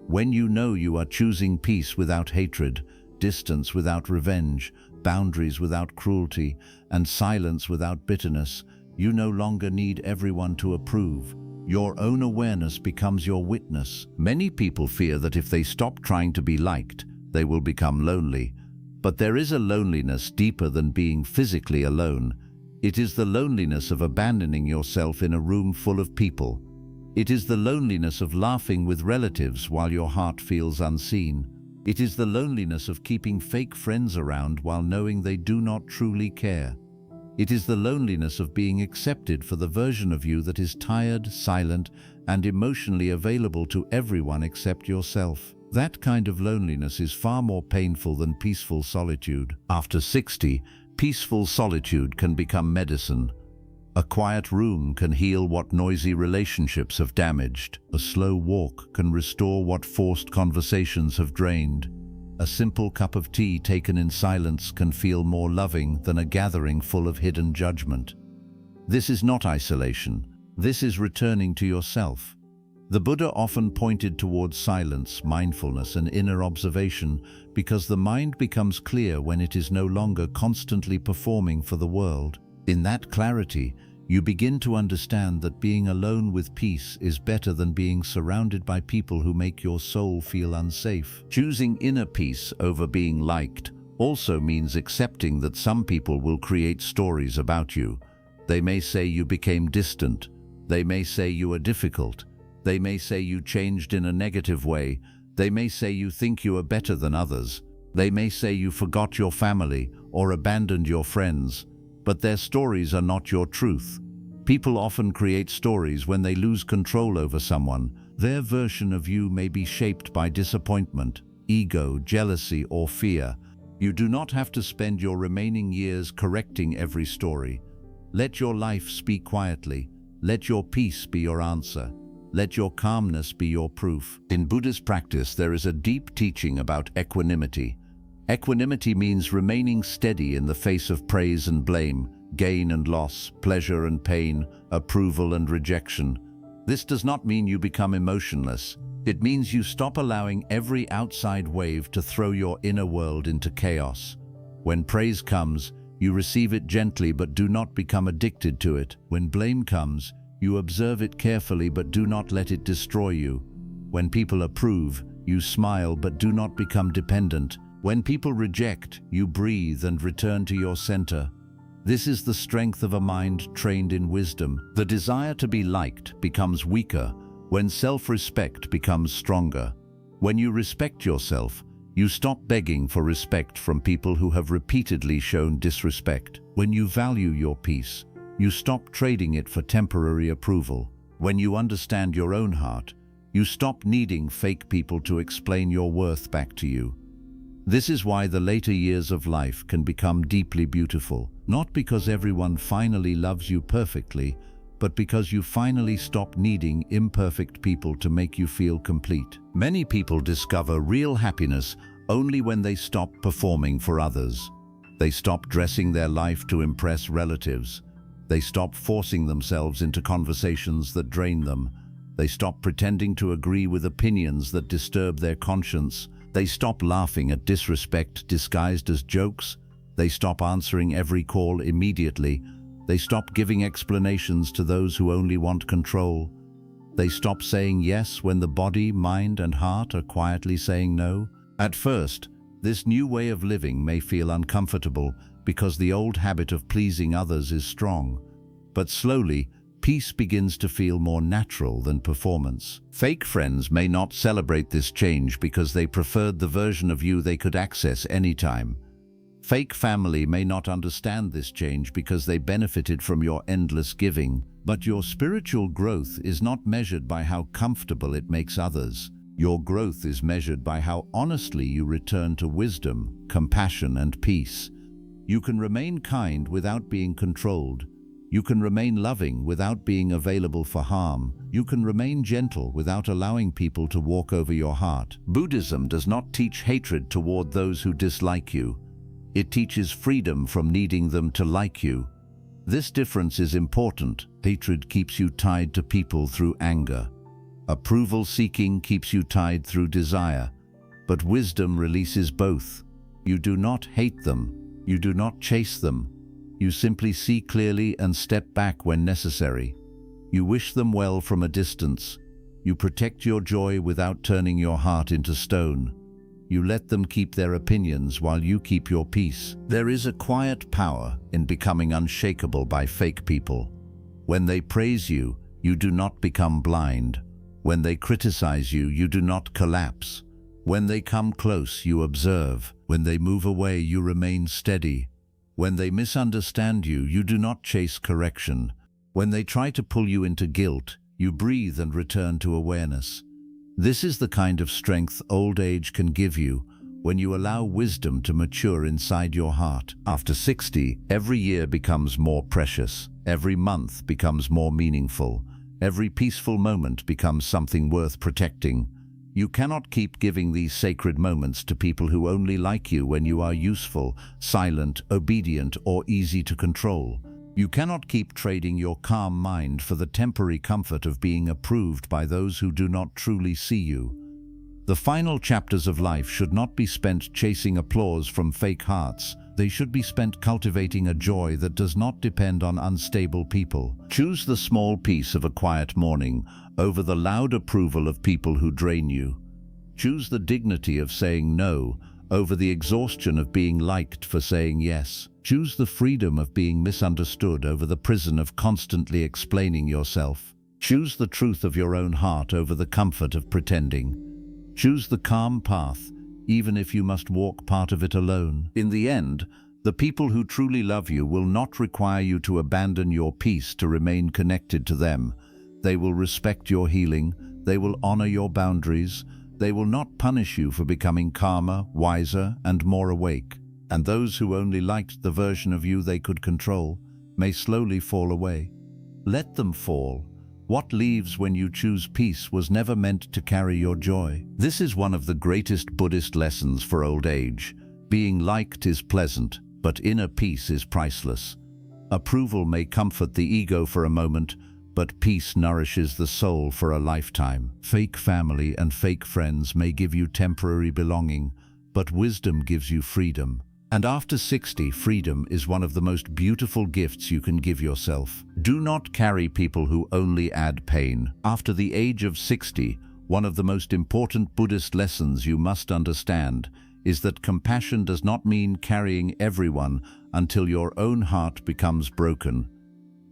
When you know you are choosing peace without hatred, distance without revenge, boundaries without cruelty, and silence without bitterness, you no longer need everyone to approve. Your own awareness becomes your witness. Many people fear that if they stop trying to be liked, they will become lonely. But there is a loneliness deeper than being physically alone. It is the loneliness of abandoning yourself in a room full of people. It is the loneliness of laughing with relatives while your heart feels unseen. It is the loneliness of keeping fake friends around while knowing they do not truly care. It is the loneliness of being accepted for the version of you that is tired, silent, and emotionally available to everyone except yourself. That kind of loneliness is far more painful than peaceful solitude. After 60, peaceful solitude can become medicine. A quiet room can heal what noisy relationships have damaged. A slow walk can restore what forced conversations have drained. A simple cup of tea taken in silence can feel more loving than a gathering full of hidden judgment. This is not isolation. This is returning to yourself. The Buddha often pointed towards silence, mindfulness, and inner observation because the mind becomes clear when it is no longer constantly performing for the world. In that clarity, you begin to understand that being alone with peace is better than being surrounded by people who make your soul feel unsafe. Choosing inner peace over being liked also means accepting that some people will create stories about you. They may say you became distant. They may say you are difficult. They may say you changed in a negative way. They may say you think you are better than others. They may say you forgot your family or abandoned your friends. But their stories are not your truth. People often create stories when they lose control over someone. Their version of you may be shaped by disappointment, ego, jealousy, or fear. You do not have to spend your remaining years correcting every story. Let your life speak quietly. Let your peace be your answer. Let your calmness be your proof. In Buddhist practice, there is a deep teaching about equanimity. Equanimity means remaining steady in the face of praise and blame, gain and loss, pleasure and pain, approval and rejection. This does not mean you become emotionless. It means you stop allowing every outside wave to throw your inner world into chaos. When praise comes, you receive it gently but do not become addicted to it. When blame comes, you observe it carefully but do not let it destroy you. When people approve, you smile but do not become dependent. When people reject, you breathe and return to your center. This is the strength of a mind trained in wisdom. The desire to be liked becomes weaker when self-respect becomes stronger. When you respect yourself, you stop begging for respect from people who have repeatedly shown disrespect. When you value your peace, you stop trading it for temporary approval. When you understand your own heart, you stop needing fake people to explain your worth back to you. This is why the later years of life can become deeply beautiful, not because everyone finally loves you perfectly, but because you finally stop needing imperfect people to make you feel complete. Many people discover real happiness only when they stop performing for others. They stop dressing their life to impress relatives. They stop forcing themselves into conversations that drain them. They stop pretending to agree with opinions that disturb their conscience. They stop laughing at disrespect disguised as jokes. They stop answering every call immediately. They stop giving explanations to those who only want control. They stop saying yes when the body, mind, and heart are quietly saying no. At first, this new way of living may feel uncomfortable because the old habit of pleasing others is strong. But slowly, peace begins to feel more natural than performance. Fake friends may not celebrate this change because they preferred the version of you they could access anytime. Fake family may not understand this change because they benefited from your endless giving. But your spiritual growth is not measured by how comfortable it makes others. Your growth is measured by how honestly you return to wisdom, compassion, and peace. You can remain kind without being controlled. You can remain loving without being available for harm. You can remain gentle without allowing people to walk over your heart. Buddhism does not teach hatred toward those who dislike you. It teaches freedom from needing them to like you. This difference is important. Hatred keeps you tied to people through anger. Approval seeking keeps you tied through desire. But wisdom releases both. You do not hate them. You do not chase them. You simply see clearly and step back when necessary. You wish them well from a distance. You protect your joy without turning your heart into stone. You let them keep their opinions while you keep your peace. There is a quiet power in becoming unshakable by fake people. When they praise you, you do not become blind. When they criticize you, you do not collapse. When they come close, you observe. When they move away, you remain steady. When they misunderstand you, you do not chase correction. When they try to pull you into guilt, you breathe and return to awareness. This is the kind of strength old age can give you when you allow wisdom to mature inside your heart. After 60, every year becomes more precious. Every month becomes more meaningful. Every peaceful moment becomes something worth protecting. You cannot keep giving these sacred moments to people who only like you when you are useful, silent, obedient, or easy to control. You cannot keep trading your calm mind for the temporary comfort of being approved by those who do not truly see you. The final chapters of life should not be spent chasing applause from fake hearts. They should be spent cultivating a joy that does not depend on unstable people. Choose the small peace of a quiet morning over the loud approval of people who drain you. Choose the dignity of saying no over the exhaustion of being liked for saying yes. Choose the freedom of being misunderstood over the prison of constantly explaining yourself. Choose the truth of your own heart over the comfort of pretending. Choose the calm path, even if you must walk part of it alone. In the end, the people who truly love you will not require you to abandon your peace to remain connected to them. They will respect your healing. They will honor your boundaries. They will not punish you for becoming calmer, wiser, and more awake. And those who only liked the version of you they could control may slowly fall away. Let them fall. What leaves when you choose peace was never meant to carry your joy. This is one of the greatest Buddhist lessons for old age. Being liked is pleasant, but inner peace is priceless. Approval may comfort the ego for a moment, but peace nourishes the soul for a lifetime. Fake family and fake friends may give you temporary belonging, but wisdom gives you freedom. And after 60, freedom is one of the most beautiful gifts you can give yourself. Do not carry people who only add pain. After the age of 60, one of the most important Buddhist lessons you must understand is that compassion does not mean carrying everyone until your own heart becomes broken.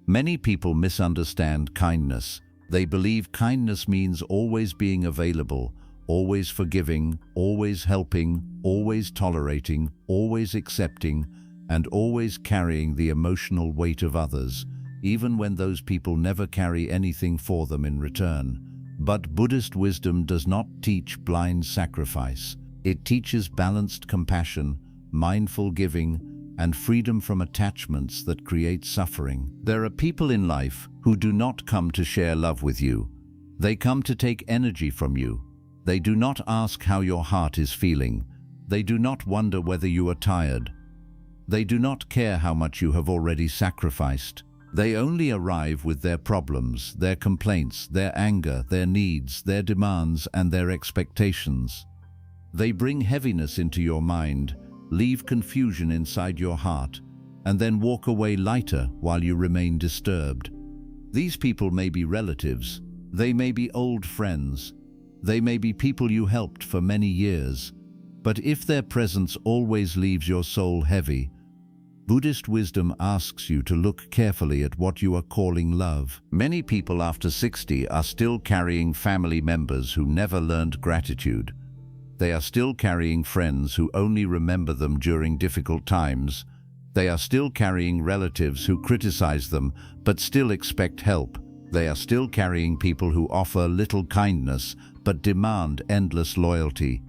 Many people misunderstand kindness. They believe kindness means always being available, always forgiving, always helping, always tolerating, always accepting, and always carrying the emotional weight of others, even when those people never carry anything for them in return. But Buddhist wisdom does not teach blind sacrifice. It teaches balanced compassion, mindful giving, and freedom from attachments that create suffering. There are people in life who do not come to share love with you. They come to take energy from you. They do not ask how your heart is feeling. They do not wonder whether you are tired. They do not care how much you have already sacrificed. They only arrive with their problems, their complaints, their anger, their needs, their demands, and their expectations. They bring heaviness into your mind, leave confusion inside your heart, and then walk away lighter while you remain disturbed. These people may be relatives. They may be old friends. They may be people you helped for many years, but if their presence always leaves your soul heavy, Buddhist wisdom asks you to look carefully at what you are calling love. Many people after 60 are still carrying family members who never learned gratitude. They are still carrying friends who only remember them during difficult times. They are still carrying relatives who criticize them but still expect help. They are still carrying people who offer little kindness but demand endless loyalty.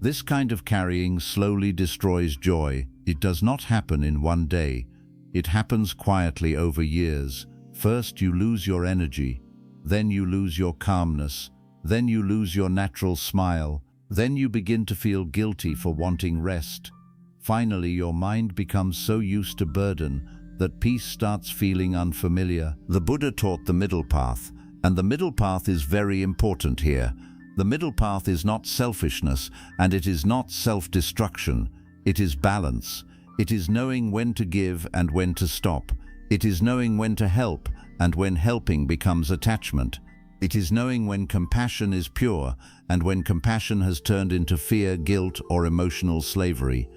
This kind of carrying slowly destroys joy. It does not happen in one day. It happens quietly over years. First you lose your energy, then you lose your calmness, then you lose your natural smile, then you begin to feel guilty for wanting rest. Finally, your mind becomes so used to burden that peace starts feeling unfamiliar. The Buddha taught the middle path, and the middle path is very important here. The middle path is not selfishness, and it is not self-destruction. It is balance. It is knowing when to give and when to stop. It is knowing when to help and when helping becomes attachment. It is knowing when compassion is pure and when compassion has turned into fear, guilt, or emotional slavery.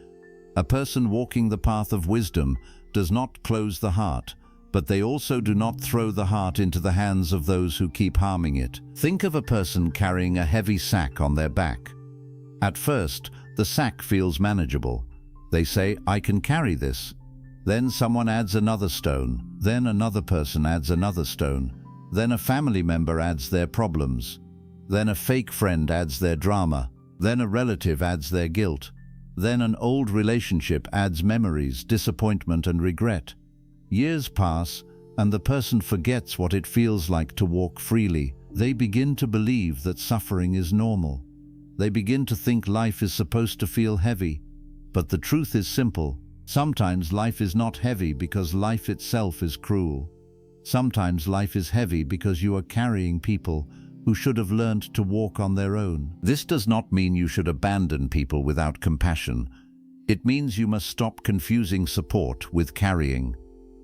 A person walking the path of wisdom does not close the heart, but they also do not throw the heart into the hands of those who keep harming it. Think of a person carrying a heavy sack on their back. At first, the sack feels manageable. They say, "I can carry this." Then someone adds another stone. Then another person adds another stone. Then a family member adds their problems. Then a fake friend adds their drama. Then a relative adds their guilt. Then an old relationship adds memories, disappointment, and regret. Years pass, and the person forgets what it feels like to walk freely. They begin to believe that suffering is normal. They begin to think life is supposed to feel heavy. But the truth is simple. Sometimes life is not heavy because life itself is cruel. Sometimes life is heavy because you are carrying people who should have learned to walk on their own. This does not mean you should abandon people without compassion. It means you must stop confusing support with carrying.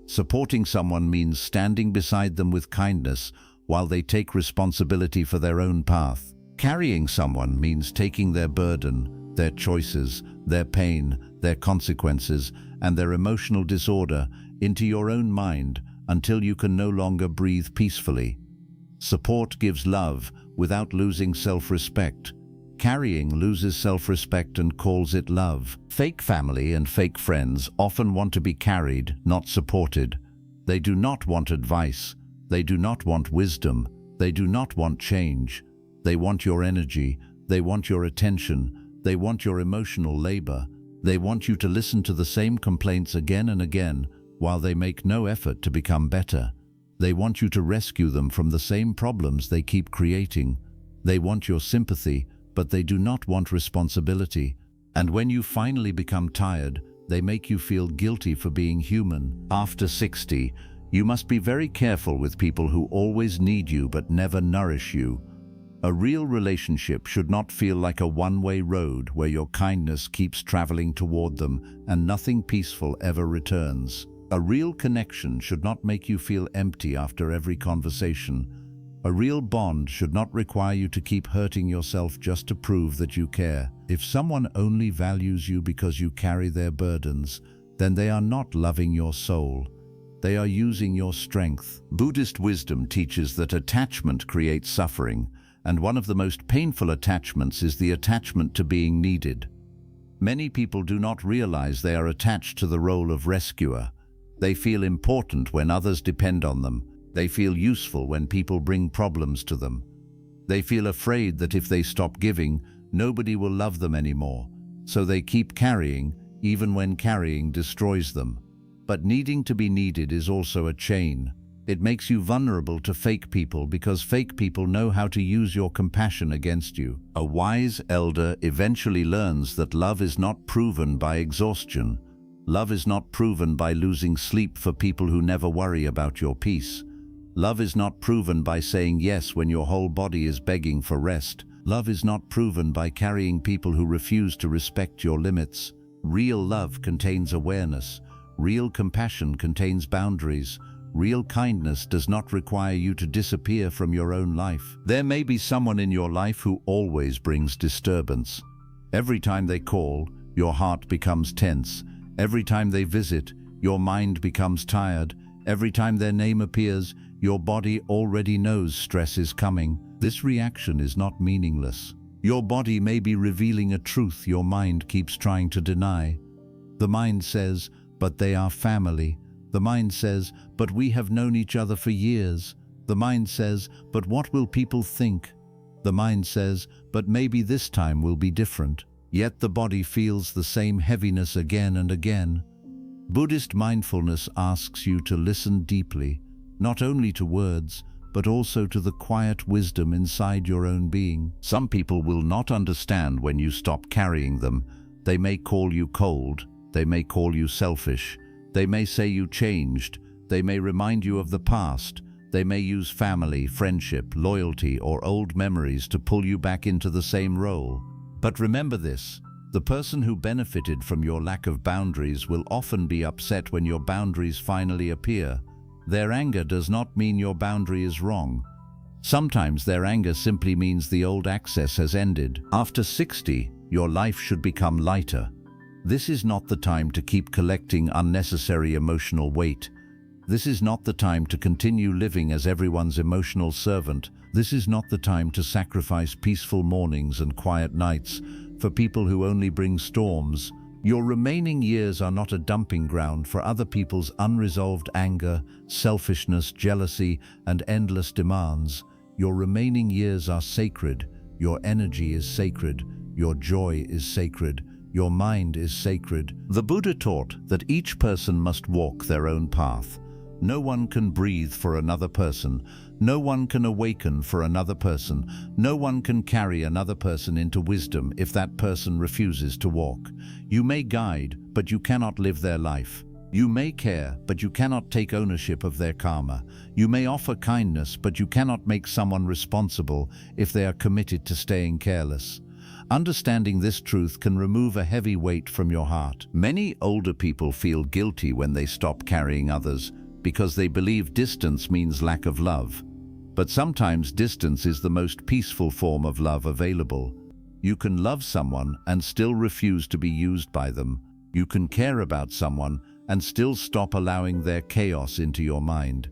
Supporting someone means standing beside them with kindness while they take responsibility for their own path. Carrying someone means taking their burden, their choices, their pain, their consequences, and their emotional disorder into your own mind until you can no longer breathe peacefully. Support gives love without losing self-respect. Carrying loses self-respect and calls it love. Fake family and fake friends often want to be carried, not supported. They do not want advice. They do not want wisdom. They do not want change. They want your energy. They want your attention. They want your emotional labor. They want you to listen to the same complaints again and again while they make no effort to become better. They want you to rescue them from the same problems they keep creating. They want your sympathy, but they do not want responsibility. And when you finally become tired, they make you feel guilty for being human. After 60, you must be very careful with people who always need you but never nourish you. A real relationship should not feel like a one-way road where your kindness keeps traveling toward them and nothing peaceful ever returns. A real connection should not make you feel empty after every conversation. A real bond should not require you to keep hurting yourself just to prove that you care. If someone only values you because you carry their burdens, then they are not loving your soul. They are using your strength. Buddhist wisdom teaches that attachment creates suffering, and one of the most painful attachments is the attachment to being needed. Many people do not realize they are attached to the role of rescuer. They feel important when others depend on them. They feel useful when people bring problems to them. They feel afraid that if they stop giving, nobody will love them anymore. So they keep carrying, even when carrying destroys them. But needing to be needed is also a chain. It makes you vulnerable to fake people because fake people know how to use your compassion against you. A wise elder eventually learns that love is not proven by exhaustion. Love is not proven by losing sleep for people who never worry about your peace. Love is not proven by saying yes when your whole body is begging for rest. Love is not proven by carrying people who refuse to respect your limits. Real love contains awareness. Real compassion contains boundaries. Real kindness does not require you to disappear from your own life. There may be someone in your life who always brings disturbance. Every time they call, your heart becomes tense. Every time they visit, your mind becomes tired. Every time their name appears, your body already knows stress is coming. This reaction is not meaningless. Your body may be revealing a truth your mind keeps trying to deny. The mind says, "But they are family." The mind says, "But we have known each other for years." The mind says, "But what will people think?" The mind says, "But maybe this time will be different." Yet the body feels the same heaviness again and again. Buddhist mindfulness asks you to listen deeply, not only to words, but also to the quiet wisdom inside your own being. Some people will not understand when you stop carrying them. They may call you cold. They may call you selfish. They may say you changed. They may remind you of the past. They may use family, friendship, loyalty, or old memories to pull you back into the same role. But remember this, the person who benefited from your lack of boundaries will often be upset when your boundaries finally appear. Their anger does not mean your boundary is wrong. Sometimes their anger simply means the old access has ended. After 60, your life should become lighter. This is not the time to keep collecting unnecessary emotional weight. This is not the time to continue living as everyone's emotional servant. This is not the time to sacrifice peaceful mornings and quiet nights for people who only bring storms. Your remaining years are not a dumping ground for other people's unresolved anger, selfishness, jealousy, and endless demands. Your remaining years are sacred. Your energy is sacred. Your joy is sacred. Your mind is sacred. The Buddha taught that each person must walk their own path. No one can breathe for another person. No one can awaken for another person. No one can carry another person into wisdom if that person refuses to walk. You may guide, but you cannot live their life. You may care, but you cannot take ownership of their karma. You may offer kindness, but you cannot make someone responsible if they are committed to staying careless. Understanding this truth can remove a heavy weight from your heart. Many older people feel guilty when they stop carrying others because they believe distance means lack of love. But sometimes distance is the most peaceful form of love available. You can love someone and still refuse to be used by them. You can care about someone and still stop allowing their chaos into your mind.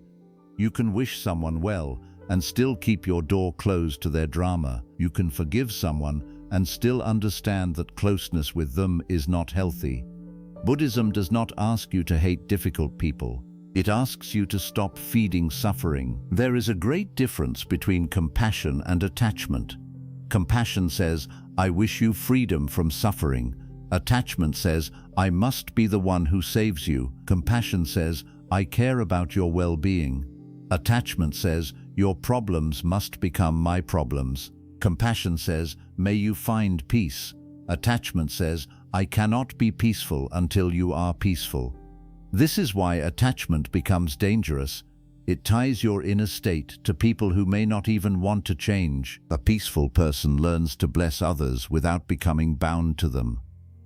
You can wish someone well and still keep your door closed to their drama. You can forgive someone and still understand that closeness with them is not healthy. Buddhism does not ask you to hate difficult people. It asks you to stop feeding suffering. There is a great difference between compassion and attachment. Compassion says, I wish you freedom from suffering. Attachment says, I must be the one who saves you. Compassion says, I care about your well-being. Attachment says, your problems must become my problems. Compassion says, may you find peace. Attachment says, I cannot be peaceful until you are peaceful. This is why attachment becomes dangerous. It ties your inner state to people who may not even want to change. A peaceful person learns to bless others without becoming bound to them.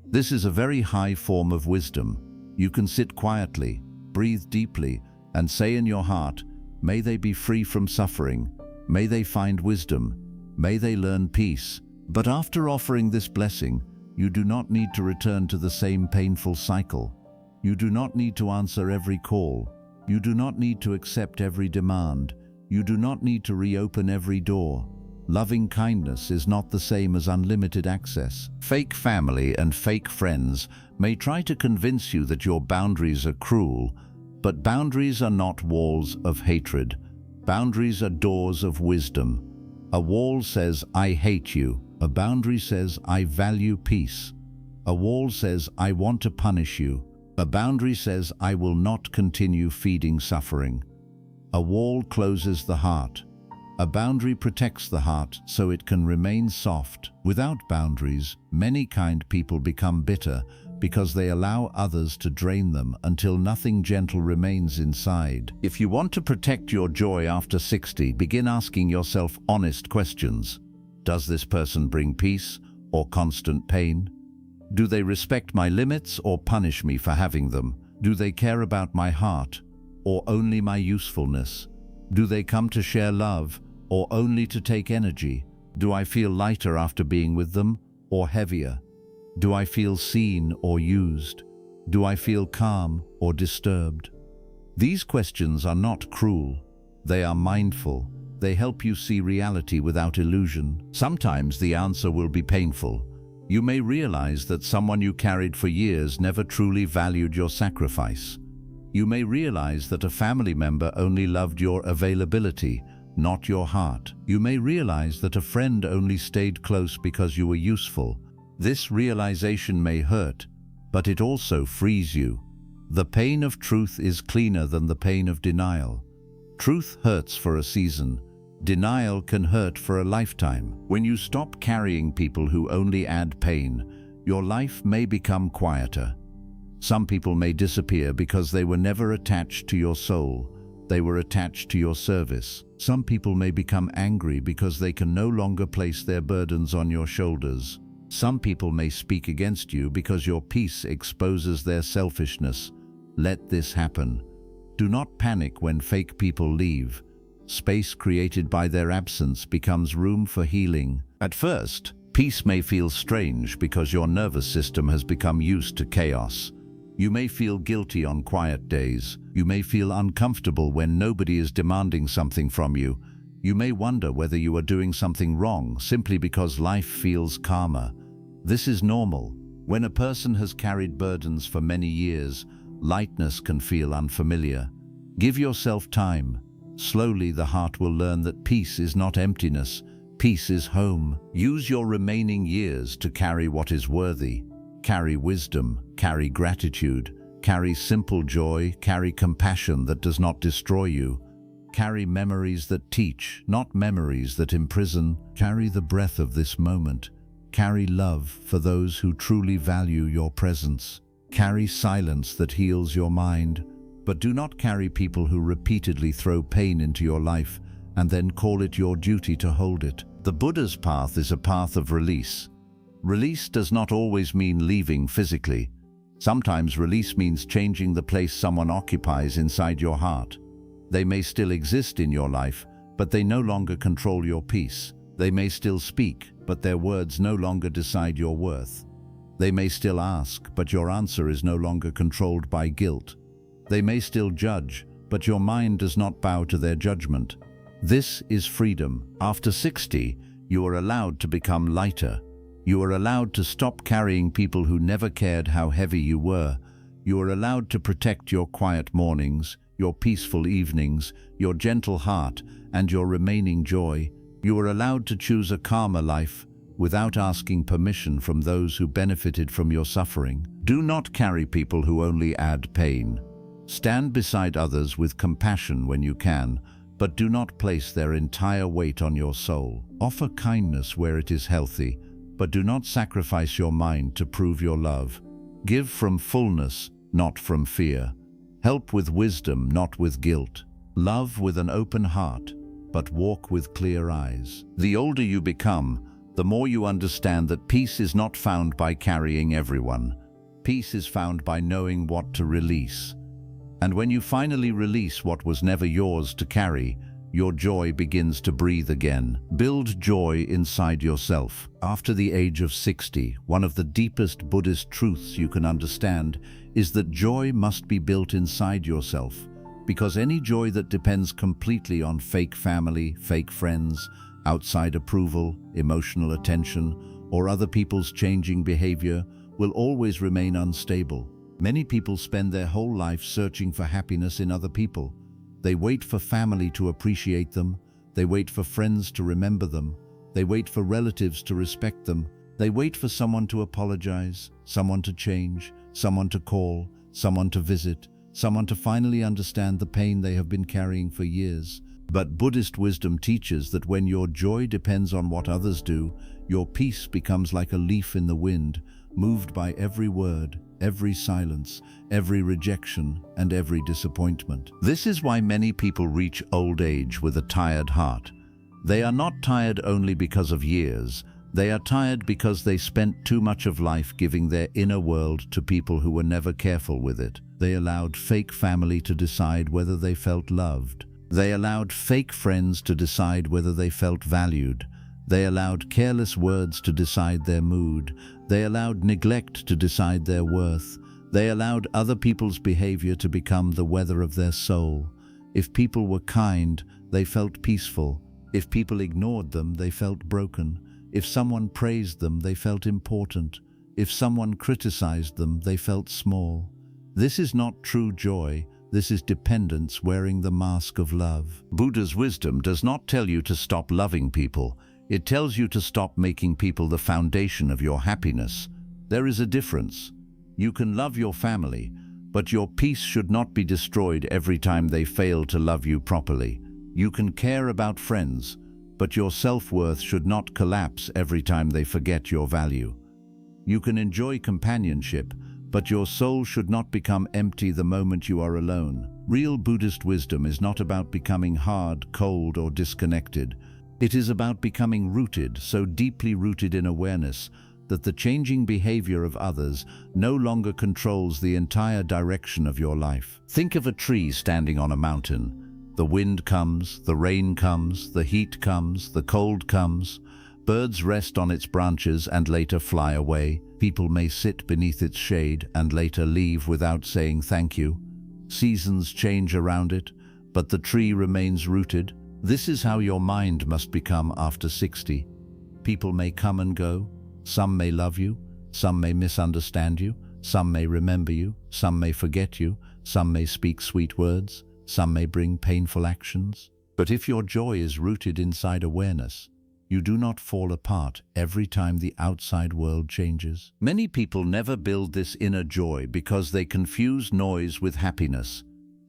This is a very high form of wisdom. You can sit quietly, breathe deeply, and say in your heart, may they be free from suffering, may they find wisdom, may they learn peace. But after offering this blessing, you do not need to return to the same painful cycle. You do not need to answer every call. You do not need to accept every demand. You do not need to reopen every door. Loving kindness is not the same as unlimited access. Fake family and fake friends may try to convince you that your boundaries are cruel, but boundaries are not walls of hatred. Boundaries are doors of wisdom. A wall says, I hate you. A boundary says, I value peace. A wall says, I want to punish you. A boundary says, I will not continue feeding suffering. A wall closes the heart. A boundary protects the heart so it can remain soft. Without boundaries, many kind people become bitter because they allow others to drain them until nothing gentle remains inside. If you want to protect your joy after 60, begin asking yourself honest questions. Does this person bring peace or constant pain? Do they respect my limits or punish me for having them? Do they care about my heart or only my usefulness? Do they come to share love or only to take energy? Do I feel lighter after being with them or heavier? Do I feel seen or used? Do I feel calm or disturbed? These questions are not cruel. They are mindful. They help you see reality without illusion. Sometimes the answer will be painful. You may realize that someone you carried for years never truly valued your sacrifice. You may realize that a family member only loved your availability, not your heart. You may realize that a friend only stayed close because you were useful. This realization may hurt, but it also frees you. The pain of truth is cleaner than the pain of denial. Truth hurts for a season. Denial can hurt for a lifetime. When you stop carrying people who only add pain, your life may become quieter. Some people may disappear because they were never attached to your soul. They were attached to your service. Some people may become angry because they can no longer place their burdens on your shoulders. Some people may speak against you because your peace exposes their selfishness. Let this happen. Do not panic when fake people leave. Space created by their absence becomes room for healing. At first, peace may feel strange because your nervous system has become used to chaos. You may feel guilty on quiet days. You may feel uncomfortable when nobody is demanding something from you. You may wonder whether you are doing something wrong simply because life feels calmer. This is normal. When a person has carried burdens for many years, lightness can feel unfamiliar. Give yourself time. Slowly, the heart will learn that peace is not emptiness. Peace is home. Use your remaining years to carry what is worthy. Carry wisdom, carry gratitude, carry simple joy, carry compassion that does not destroy you. Carry memories that teach, not memories that imprison. Carry the breath of this moment. Carry love for those who truly value your presence. Carry silence that heals your mind. But do not carry people who repeatedly throw pain into your life and then call it your duty to hold it. The Buddha's path is a path of release. Release does not always mean leaving physically. Sometimes release means changing the place someone occupies inside your heart. They may still exist in your life, but they no longer control your peace. They may still speak, but their words no longer decide your worth. They may still ask, but your answer is no longer controlled by guilt. They may still judge, but your mind does not bow to their judgment. This is freedom. After 60, you are allowed to become lighter. You are allowed to stop carrying people who never cared how heavy you were. You are allowed to protect your quiet mornings, your peaceful evenings, your gentle heart, and your remaining joy. You are allowed to choose a calmer life without asking permission from those who benefited from your suffering. Do not carry people who only add pain. Stand beside others with compassion when you can, but do not place their entire weight on your soul. Offer kindness where it is healthy, but do not sacrifice your mind to prove your love. Give from fullness, not from fear. Help with wisdom, not with guilt. Love with an open heart, but walk with clear eyes. The older you become, the more you understand that peace is not found by carrying everyone. Peace is found by knowing what to release. And when you finally release what was never yours to carry, your joy begins to breathe again. Build joy inside yourself. After the age of 60, one of the deepest Buddhist truths you can understand is that joy must be built inside yourself, because any joy that depends completely on fake family, fake friends, outside approval, emotional attention, or other people's changing behavior will always remain unstable. Many people spend their whole life searching for happiness in other people. They wait for family to appreciate them. They wait for friends to remember them. They wait for relatives to respect them. They wait for someone to apologize, someone to change, someone to call, someone to visit, someone to finally understand the pain they have been carrying for years. But Buddhist wisdom teaches that when your joy depends on what others do, your peace becomes like a leaf in the wind, moved by every word, every silence, every rejection, and every disappointment. This is why many people reach old age with a tired heart. They are not tired only because of years. They are tired because they spent too much of life giving their inner world to people who were never careful with it. They allowed fake family to decide whether they felt loved. They allowed fake friends to decide whether they felt valued. They allowed careless words to decide their mood. They allowed neglect to decide their worth. They allowed other people's behavior to become the weather of their soul. If people were kind, they felt peaceful. If people ignored them, they felt broken. If someone praised them, they felt important. If someone criticized them, they felt small. This is not true joy. This is dependence wearing the mask of love. Buddha's wisdom does not tell you to stop loving people. It tells you to stop making people the foundation of your happiness. There is a difference. You can love your family, but your peace should not be destroyed every time they fail to love you properly. You can care about friends, but your self-worth should not collapse every time they forget your value. You can enjoy companionship, but your soul should not become empty the moment you are alone. Real Buddhist wisdom is not about becoming hard, cold, or disconnected. It is about becoming rooted, so deeply rooted in awareness that the changing behavior of others no longer controls the entire direction of your life. Think of a tree standing on a mountain. The wind comes, the rain comes, the heat comes, the cold comes. Birds rest on its branches and later fly away. People may sit beneath its shade and later leave without saying thank you. Seasons change around it, but the tree remains rooted. This is how your mind must become after 60. People may come and go. Some may love you, some may misunderstand you, some may remember you, some may forget you, some may speak sweet words, some may bring painful actions. But if your joy is rooted inside awareness, you do not fall apart every time the outside world changes. Many people never build this inner joy because they confuse noise with happiness.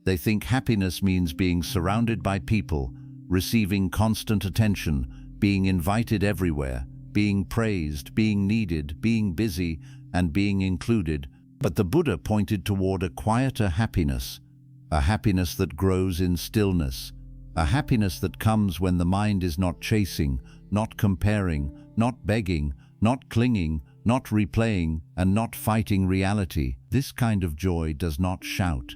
They think happiness means being surrounded by people, receiving constant attention, being invited everywhere, being praised, being needed, being busy, and being included. But the Buddha pointed toward a quieter happiness, a happiness that grows in stillness, a happiness that comes when the mind is not chasing, not comparing, not begging, not clinging, not replaying, and not fighting reality. This kind of joy does not shout.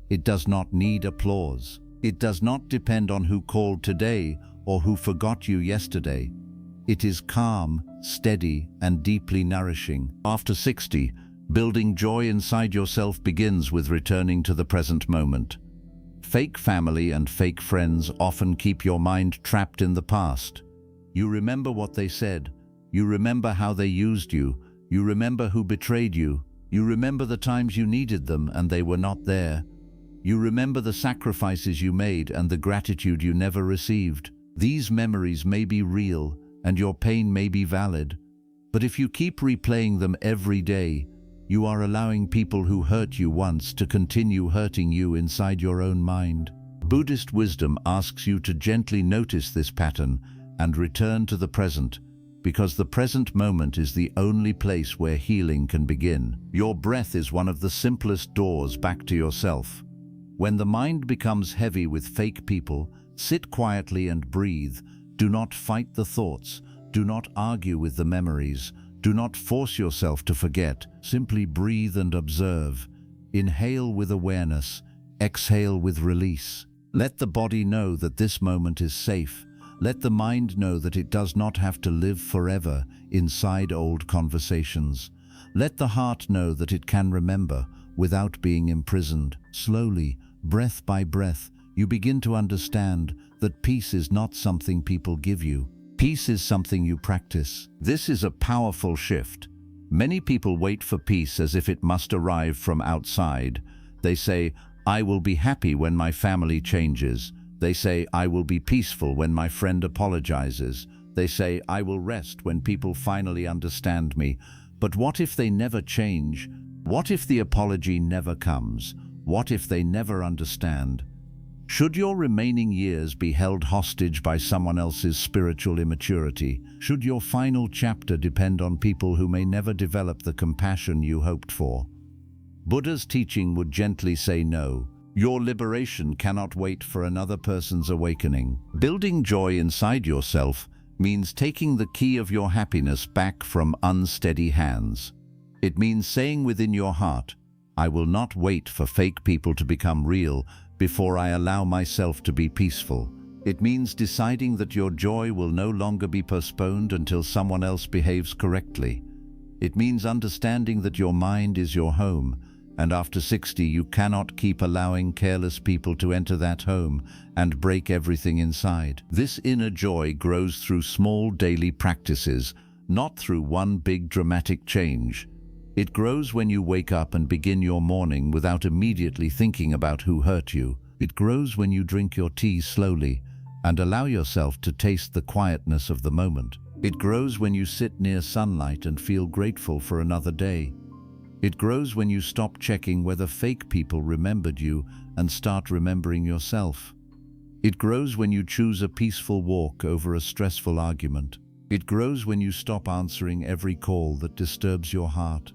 It does not need applause. It does not depend on who called today or who forgot you yesterday. It is calm, steady, and deeply nourishing. After 60, building joy inside yourself begins with returning to the present moment. Fake family and fake friends often keep your mind trapped in the past. You remember what they said. You remember how they used you. You remember who betrayed you. You remember the times you needed them and they were not there. You remember the sacrifices you made and the gratitude you never received. These memories may be real, and your pain may be valid, but if you keep replaying them every day, you are allowing people who hurt you once to continue hurting you inside your own mind. Buddhist wisdom asks you to gently notice this pattern and return to the present, because the present moment is the only place where healing can begin. Your breath is one of the simplest doors back to yourself. When the mind becomes heavy with fake people, sit quietly and breathe. Do not fight the thoughts. Do not argue with the memories. Do not force yourself to forget. Simply breathe and observe. Inhale with awareness. Exhale with release. Let the body know that this moment is safe. Let the mind know that it does not have to live forever inside old conversations. Let the heart know that it can remember without being imprisoned. Slowly, breath by breath, you begin to understand that peace is not something people give you. Peace is something you practice. This is a powerful shift. Many people wait for peace as if it must arrive from outside. They say, "I will be happy when my family changes." They say, "I will be peaceful when my friend apologizes." They say, "I will rest when people finally understand me." But what if they never change? What if the apology never comes? What if they never understand? Should your remaining years be held hostage by someone else's spiritual immaturity? Should your final chapter depend on people who may never develop the compassion you hoped for? Buddha's teaching would gently say no. Your liberation cannot wait for another person's awakening. Building joy inside yourself means taking the key of your happiness back from unsteady hands. It means saying within your heart, "I will not wait for fake people to become real before I allow myself to be peaceful." It means deciding that your joy will no longer be postponed until someone else behaves correctly. It means understanding that your mind is your home, and after 60 you cannot keep allowing careless people to enter that home and break everything inside. This inner joy grows through small daily practices, not through one big dramatic change. It grows when you wake up and begin your morning without immediately thinking about who hurt you. It grows when you drink your tea slowly and allow yourself to taste the quietness of the moment. It grows when you sit near sunlight and feel grateful for another day. It grows when you stop checking whether fake people remembered you and start remembering yourself. It grows when you choose a peaceful walk over a stressful argument. It grows when you stop answering every call that disturbs your heart.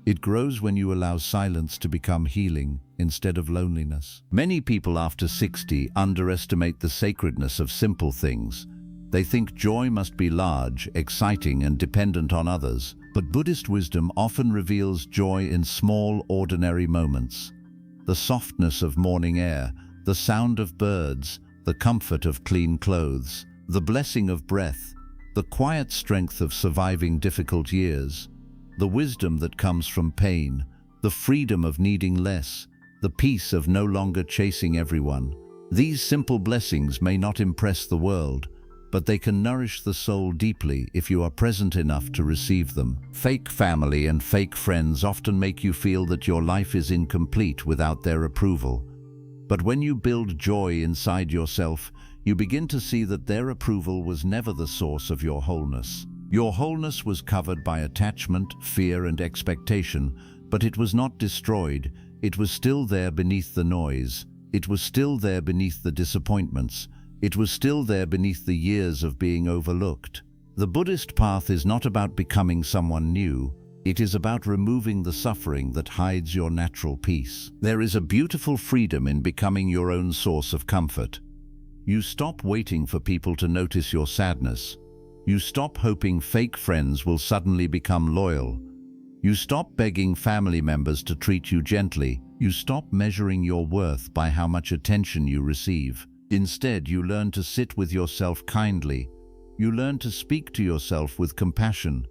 It grows when you allow silence to become healing instead of loneliness. Many people after 60 underestimate the sacredness of simple things. They think joy must be large, exciting, and dependent on others. But Buddhist wisdom often reveals joy in small, ordinary moments. The softness of morning air, the sound of birds, the comfort of clean clothes, the blessing of breath, the quiet strength of surviving difficult years, the wisdom that comes from pain, the freedom of needing less, the peace of no longer chasing everyone. These simple blessings may not impress the world, but they can nourish the soul deeply if you are present enough to receive them. Fake family and fake friends often make you feel that your life is incomplete without their approval. But when you build joy inside yourself, you begin to see that their approval was never the source of your wholeness. Your wholeness was covered by attachment, fear, and expectation, but it was not destroyed. It was still there beneath the noise. It was still there beneath the disappointments. It was still there beneath the years of being overlooked. The Buddhist path is not about becoming someone new. It is about removing the suffering that hides your natural peace. There is a beautiful freedom in becoming your own source of comfort. You stop waiting for people to notice your sadness. You stop hoping fake friends will suddenly become loyal. You stop begging family members to treat you gently. You stop measuring your worth by how much attention you receive. Instead, you learn to sit with yourself kindly. You learn to speak to yourself with compassion.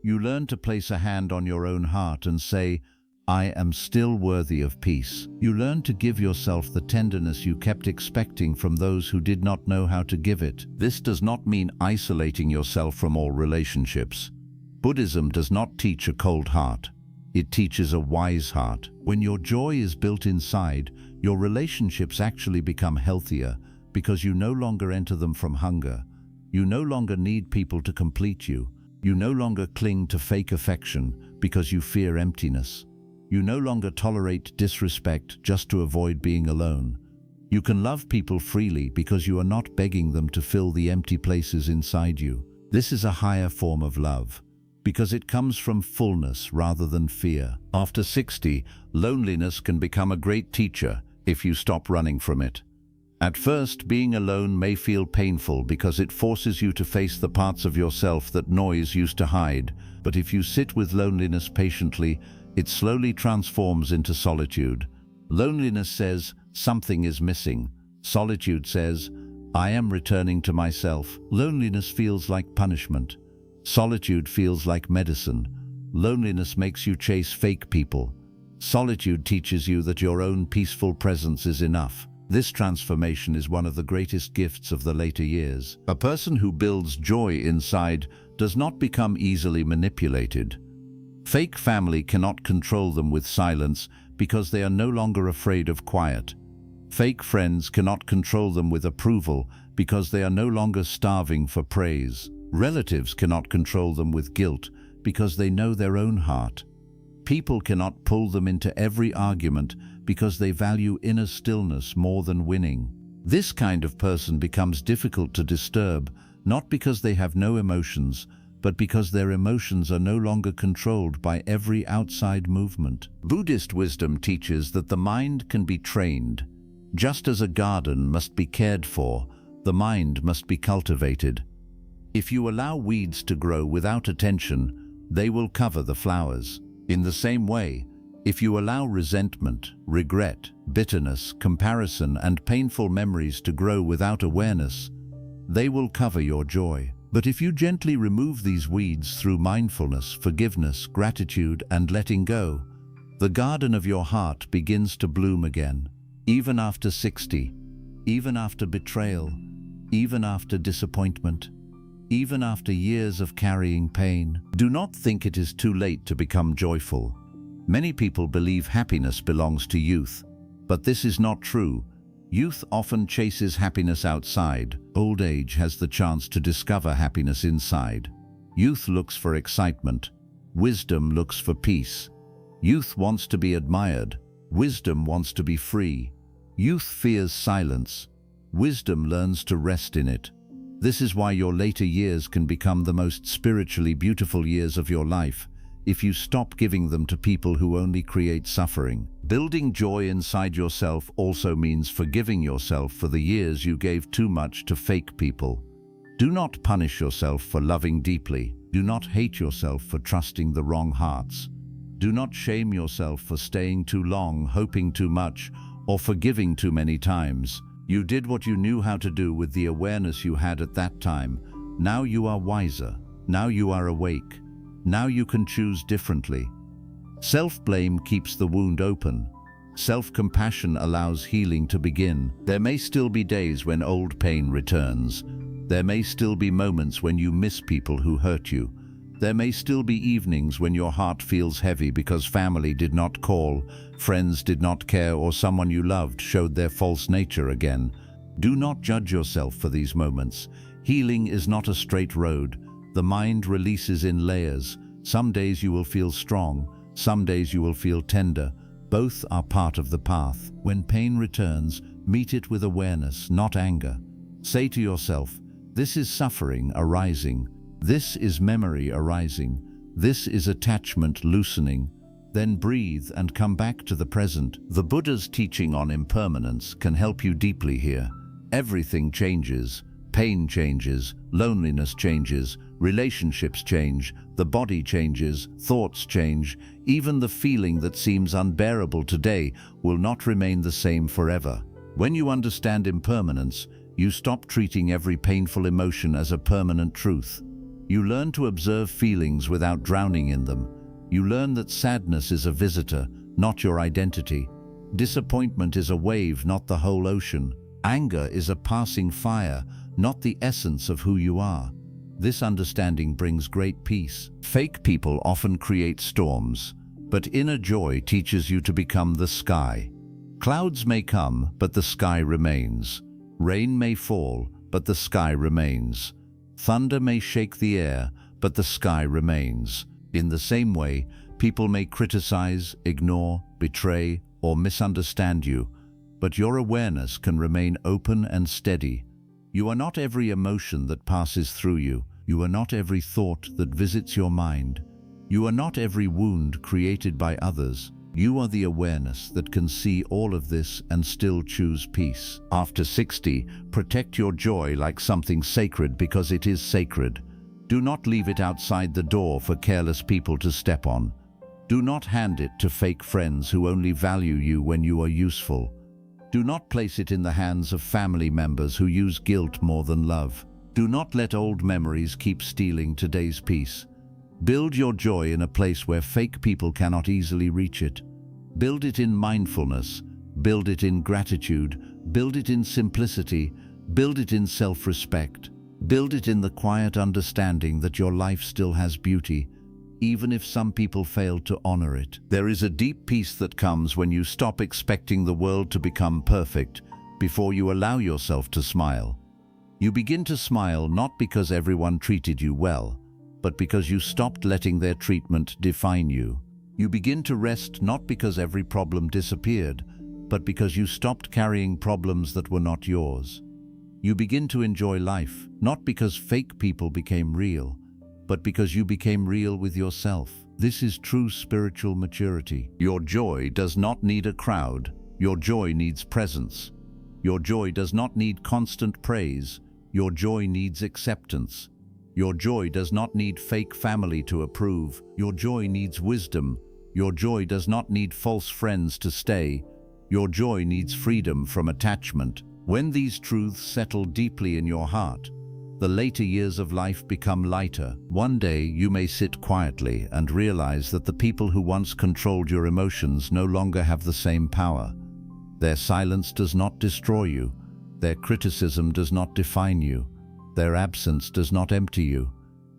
You learn to place a hand on your own heart and say, I am still worthy of peace. You learn to give yourself the tenderness you kept expecting from those who did not know how to give it. This does not mean isolating yourself from all relationships. Buddhism does not teach a cold heart. It teaches a wise heart. When your joy is built inside, your relationships actually become healthier because you no longer enter them from hunger. You no longer need people to complete you. You no longer cling to fake affection because you fear emptiness. You no longer tolerate disrespect just to avoid being alone. You can love people freely because you are not begging them to fill the empty places inside you. This is a higher form of love, because it comes from fullness rather than fear. After 60, loneliness can become a great teacher if you stop running from it. At first, being alone may feel painful because it forces you to face the parts of yourself that noise used to hide. But if you sit with loneliness patiently, it slowly transforms into solitude. Loneliness says, something is missing. Solitude says, I am returning to myself. Loneliness feels like punishment. Solitude feels like medicine. Loneliness makes you chase fake people. Solitude teaches you that your own peaceful presence is enough. This transformation is one of the greatest gifts of the later years. A person who builds joy inside does not become easily manipulated. Fake family cannot control them with silence because they are no longer afraid of quiet. Fake friends cannot control them with approval because they are no longer starving for praise. Relatives cannot control them with guilt because they know their own heart. People cannot pull them into every argument because they value inner stillness more than winning. This kind of person becomes difficult to disturb, not because they have no emotions, but because their emotions are no longer controlled by every outside movement. Buddhist wisdom teaches that the mind can be trained. Just as a garden must be cared for, the mind must be cultivated. If you allow weeds to grow without attention, they will cover the flowers. In the same way, if you allow resentment, regret, bitterness, comparison, and painful memories to grow without awareness, they will cover your joy. But if you gently remove these weeds through mindfulness, forgiveness, gratitude, and letting go, the garden of your heart begins to bloom again. Even after 60, even after betrayal, even after disappointment, even after years of carrying pain. Do not think it is too late to become joyful. Many people believe happiness belongs to youth, but this is not true. Youth often chases happiness outside. Old age has the chance to discover happiness inside. Youth looks for excitement. Wisdom looks for peace. Youth wants to be admired. Wisdom wants to be free. Youth fears silence. Wisdom learns to rest in it. This is why your later years can become the most spiritually beautiful years of your life, if you stop giving them to people who only create suffering. Building joy inside yourself also means forgiving yourself for the years you gave too much to fake people. Do not punish yourself for loving deeply. Do not hate yourself for trusting the wrong hearts. Do not shame yourself for staying too long, hoping too much, or forgiving too many times. You did what you knew how to do with the awareness you had at that time. Now you are wiser. Now you are awake. Now you can choose differently. Self-blame keeps the wound open. Self-compassion allows healing to begin. There may still be days when old pain returns. There may still be moments when you miss people who hurt you. There may still be evenings when your heart feels heavy because family did not call, friends did not care, or someone you loved showed their false nature again. Do not judge yourself for these moments. Healing is not a straight road. The mind releases in layers. Some days you will feel strong, some days you will feel tender. Both are part of the path. When pain returns, meet it with awareness, not anger. Say to yourself, this is suffering arising. This is memory arising. This is attachment loosening. Then breathe and come back to the present. The Buddha's teaching on impermanence can help you deeply here. Everything changes. Pain changes, loneliness changes, relationships change, the body changes, thoughts change. Even the feeling that seems unbearable today will not remain the same forever. When you understand impermanence, you stop treating every painful emotion as a permanent truth. You learn to observe feelings without drowning in them. You learn that sadness is a visitor, not your identity. Disappointment is a wave, not the whole ocean. Anger is a passing fire, not the essence of who you are. This understanding brings great peace. Fake people often create storms, but inner joy teaches you to become the sky. Clouds may come, but the sky remains. Rain may fall, but the sky remains. Thunder may shake the air, but the sky remains. In the same way, people may criticize, ignore, betray, or misunderstand you, but your awareness can remain open and steady. You are not every emotion that passes through you. You are not every thought that visits your mind. You are not every wound created by others. You are the awareness that can see all of this and still choose peace. After 60, protect your joy like something sacred because it is sacred. Do not leave it outside the door for careless people to step on. Do not hand it to fake friends who only value you when you are useful. Do not place it in the hands of family members who use guilt more than love. Do not let old memories keep stealing today's peace. Build your joy in a place where fake people cannot easily reach it. Build it in mindfulness. Build it in gratitude. Build it in simplicity. Build it in self-respect. Build it in the quiet understanding that your life still has beauty, even if some people fail to honor it. There is a deep peace that comes when you stop expecting the world to become perfect before you allow yourself to smile. You begin to smile not because everyone treated you well, but because you stopped letting their treatment define you. You begin to rest not because every problem disappeared, but because you stopped carrying problems that were not yours. You begin to enjoy life, not because fake people became real, but because you became real with yourself. This is true spiritual maturity. Your joy does not need a crowd. Your joy needs presence. Your joy does not need constant praise. Your joy needs acceptance. Your joy does not need fake family to approve. Your joy needs wisdom. Your joy does not need false friends to stay. Your joy needs freedom from attachment. When these truths settle deeply in your heart, the later years of life become lighter. One day you may sit quietly and realize that the people who once controlled your emotions no longer have the same power. Their silence does not destroy you. Their criticism does not define you. Their absence does not empty you.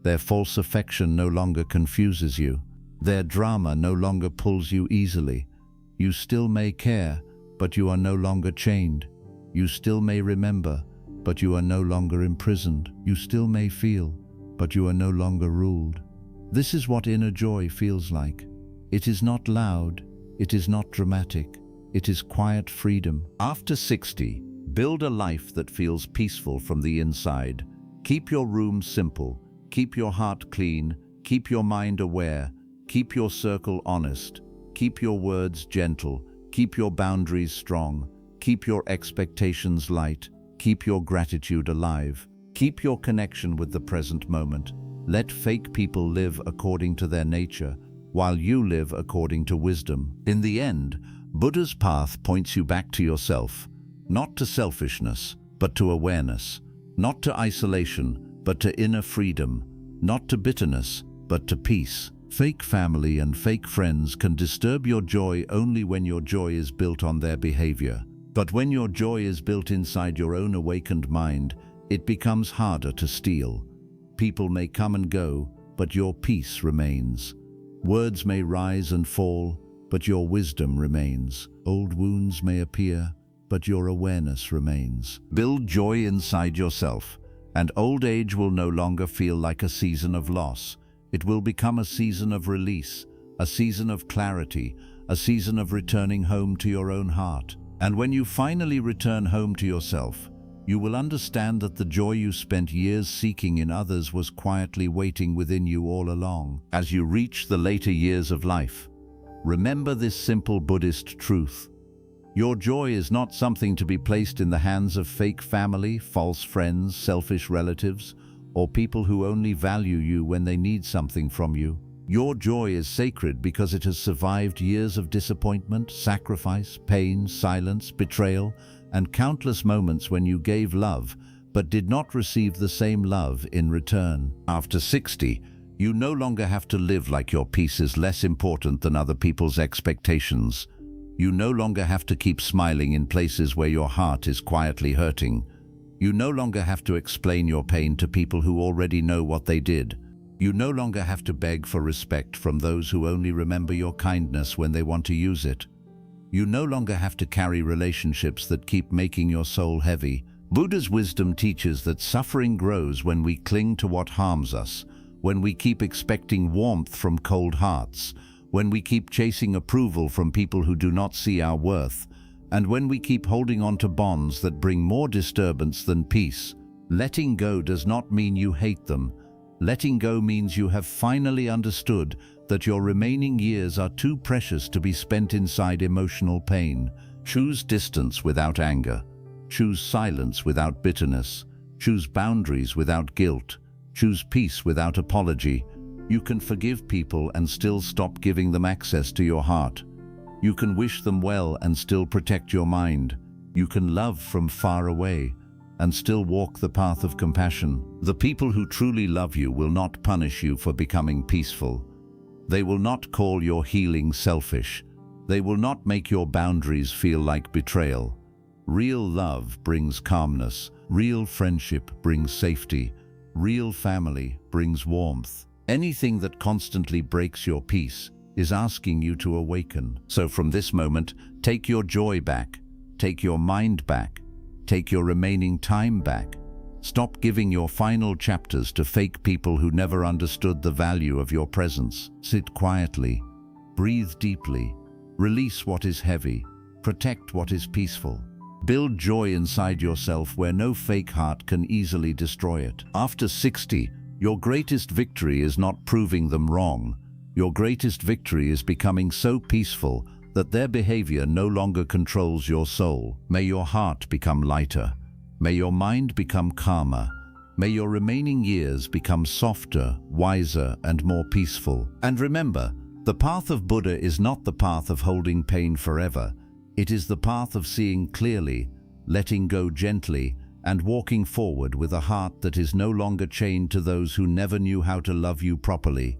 Their false affection no longer confuses you. Their drama no longer pulls you easily. You still may care, but you are no longer chained. You still may remember, but you are no longer imprisoned. You still may feel, but you are no longer ruled. This is what inner joy feels like. It is not loud. It is not dramatic. It is quiet freedom. After 60, build a life that feels peaceful from the inside. Keep your room simple. Keep your heart clean. Keep your mind aware. Keep your circle honest. Keep your words gentle. Keep your boundaries strong. Keep your expectations light. Keep your gratitude alive. Keep your connection with the present moment. Let fake people live according to their nature, while you live according to wisdom. In the end, Buddha's path points you back to yourself, not to selfishness, but to awareness, not to isolation, but to inner freedom, not to bitterness, but to peace. Fake family and fake friends can disturb your joy only when your joy is built on their behavior. But when your joy is built inside your own awakened mind, it becomes harder to steal. People may come and go, but your peace remains. Words may rise and fall, but your wisdom remains. Old wounds may appear, but your awareness remains. Build joy inside yourself, and old age will no longer feel like a season of loss. It will become a season of release, a season of clarity, a season of returning home to your own heart. And when you finally return home to yourself, you will understand that the joy you spent years seeking in others was quietly waiting within you all along. As you reach the later years of life, remember this simple Buddhist truth. Your joy is not something to be placed in the hands of fake family, false friends, selfish relatives, or people who only value you when they need something from you. Your joy is sacred because it has survived years of disappointment, sacrifice, pain, silence, betrayal, and countless moments when you gave love, but did not receive the same love in return. After 60, you no longer have to live like your peace is less important than other people's expectations. You no longer have to keep smiling in places where your heart is quietly hurting. You no longer have to explain your pain to people who already know what they did. You no longer have to beg for respect from those who only remember your kindness when they want to use it. You no longer have to carry relationships that keep making your soul heavy. Buddha's wisdom teaches that suffering grows when we cling to what harms us, when we keep expecting warmth from cold hearts, when we keep chasing approval from people who do not see our worth, and when we keep holding on to bonds that bring more disturbance than peace. Letting go does not mean you hate them. Letting go means you have finally understood that your remaining years are too precious to be spent inside emotional pain. Choose distance without anger. Choose silence without bitterness. Choose boundaries without guilt. Choose peace without apology. You can forgive people and still stop giving them access to your heart. You can wish them well and still protect your mind. You can love from far away and still walk the path of compassion. The people who truly love you will not punish you for becoming peaceful. They will not call your healing selfish. They will not make your boundaries feel like betrayal. Real love brings calmness. Real friendship brings safety. Real family brings warmth. Anything that constantly breaks your peace is asking you to awaken. So from this moment, take your joy back. Take your mind back. Take your remaining time back. Stop giving your final chapters to fake people who never understood the value of your presence. Sit quietly. Breathe deeply. Release what is heavy. Protect what is peaceful. Build joy inside yourself where no fake heart can easily destroy it. After 60, your greatest victory is not proving them wrong. Your greatest victory is becoming so peaceful that their behavior no longer controls your soul. May your heart become lighter. May your mind become calmer. May your remaining years become softer, wiser, and more peaceful. And remember, the path of Buddha is not the path of holding pain forever. It is the path of seeing clearly, letting go gently, and walking forward with a heart that is no longer chained to those who never knew how to love you properly.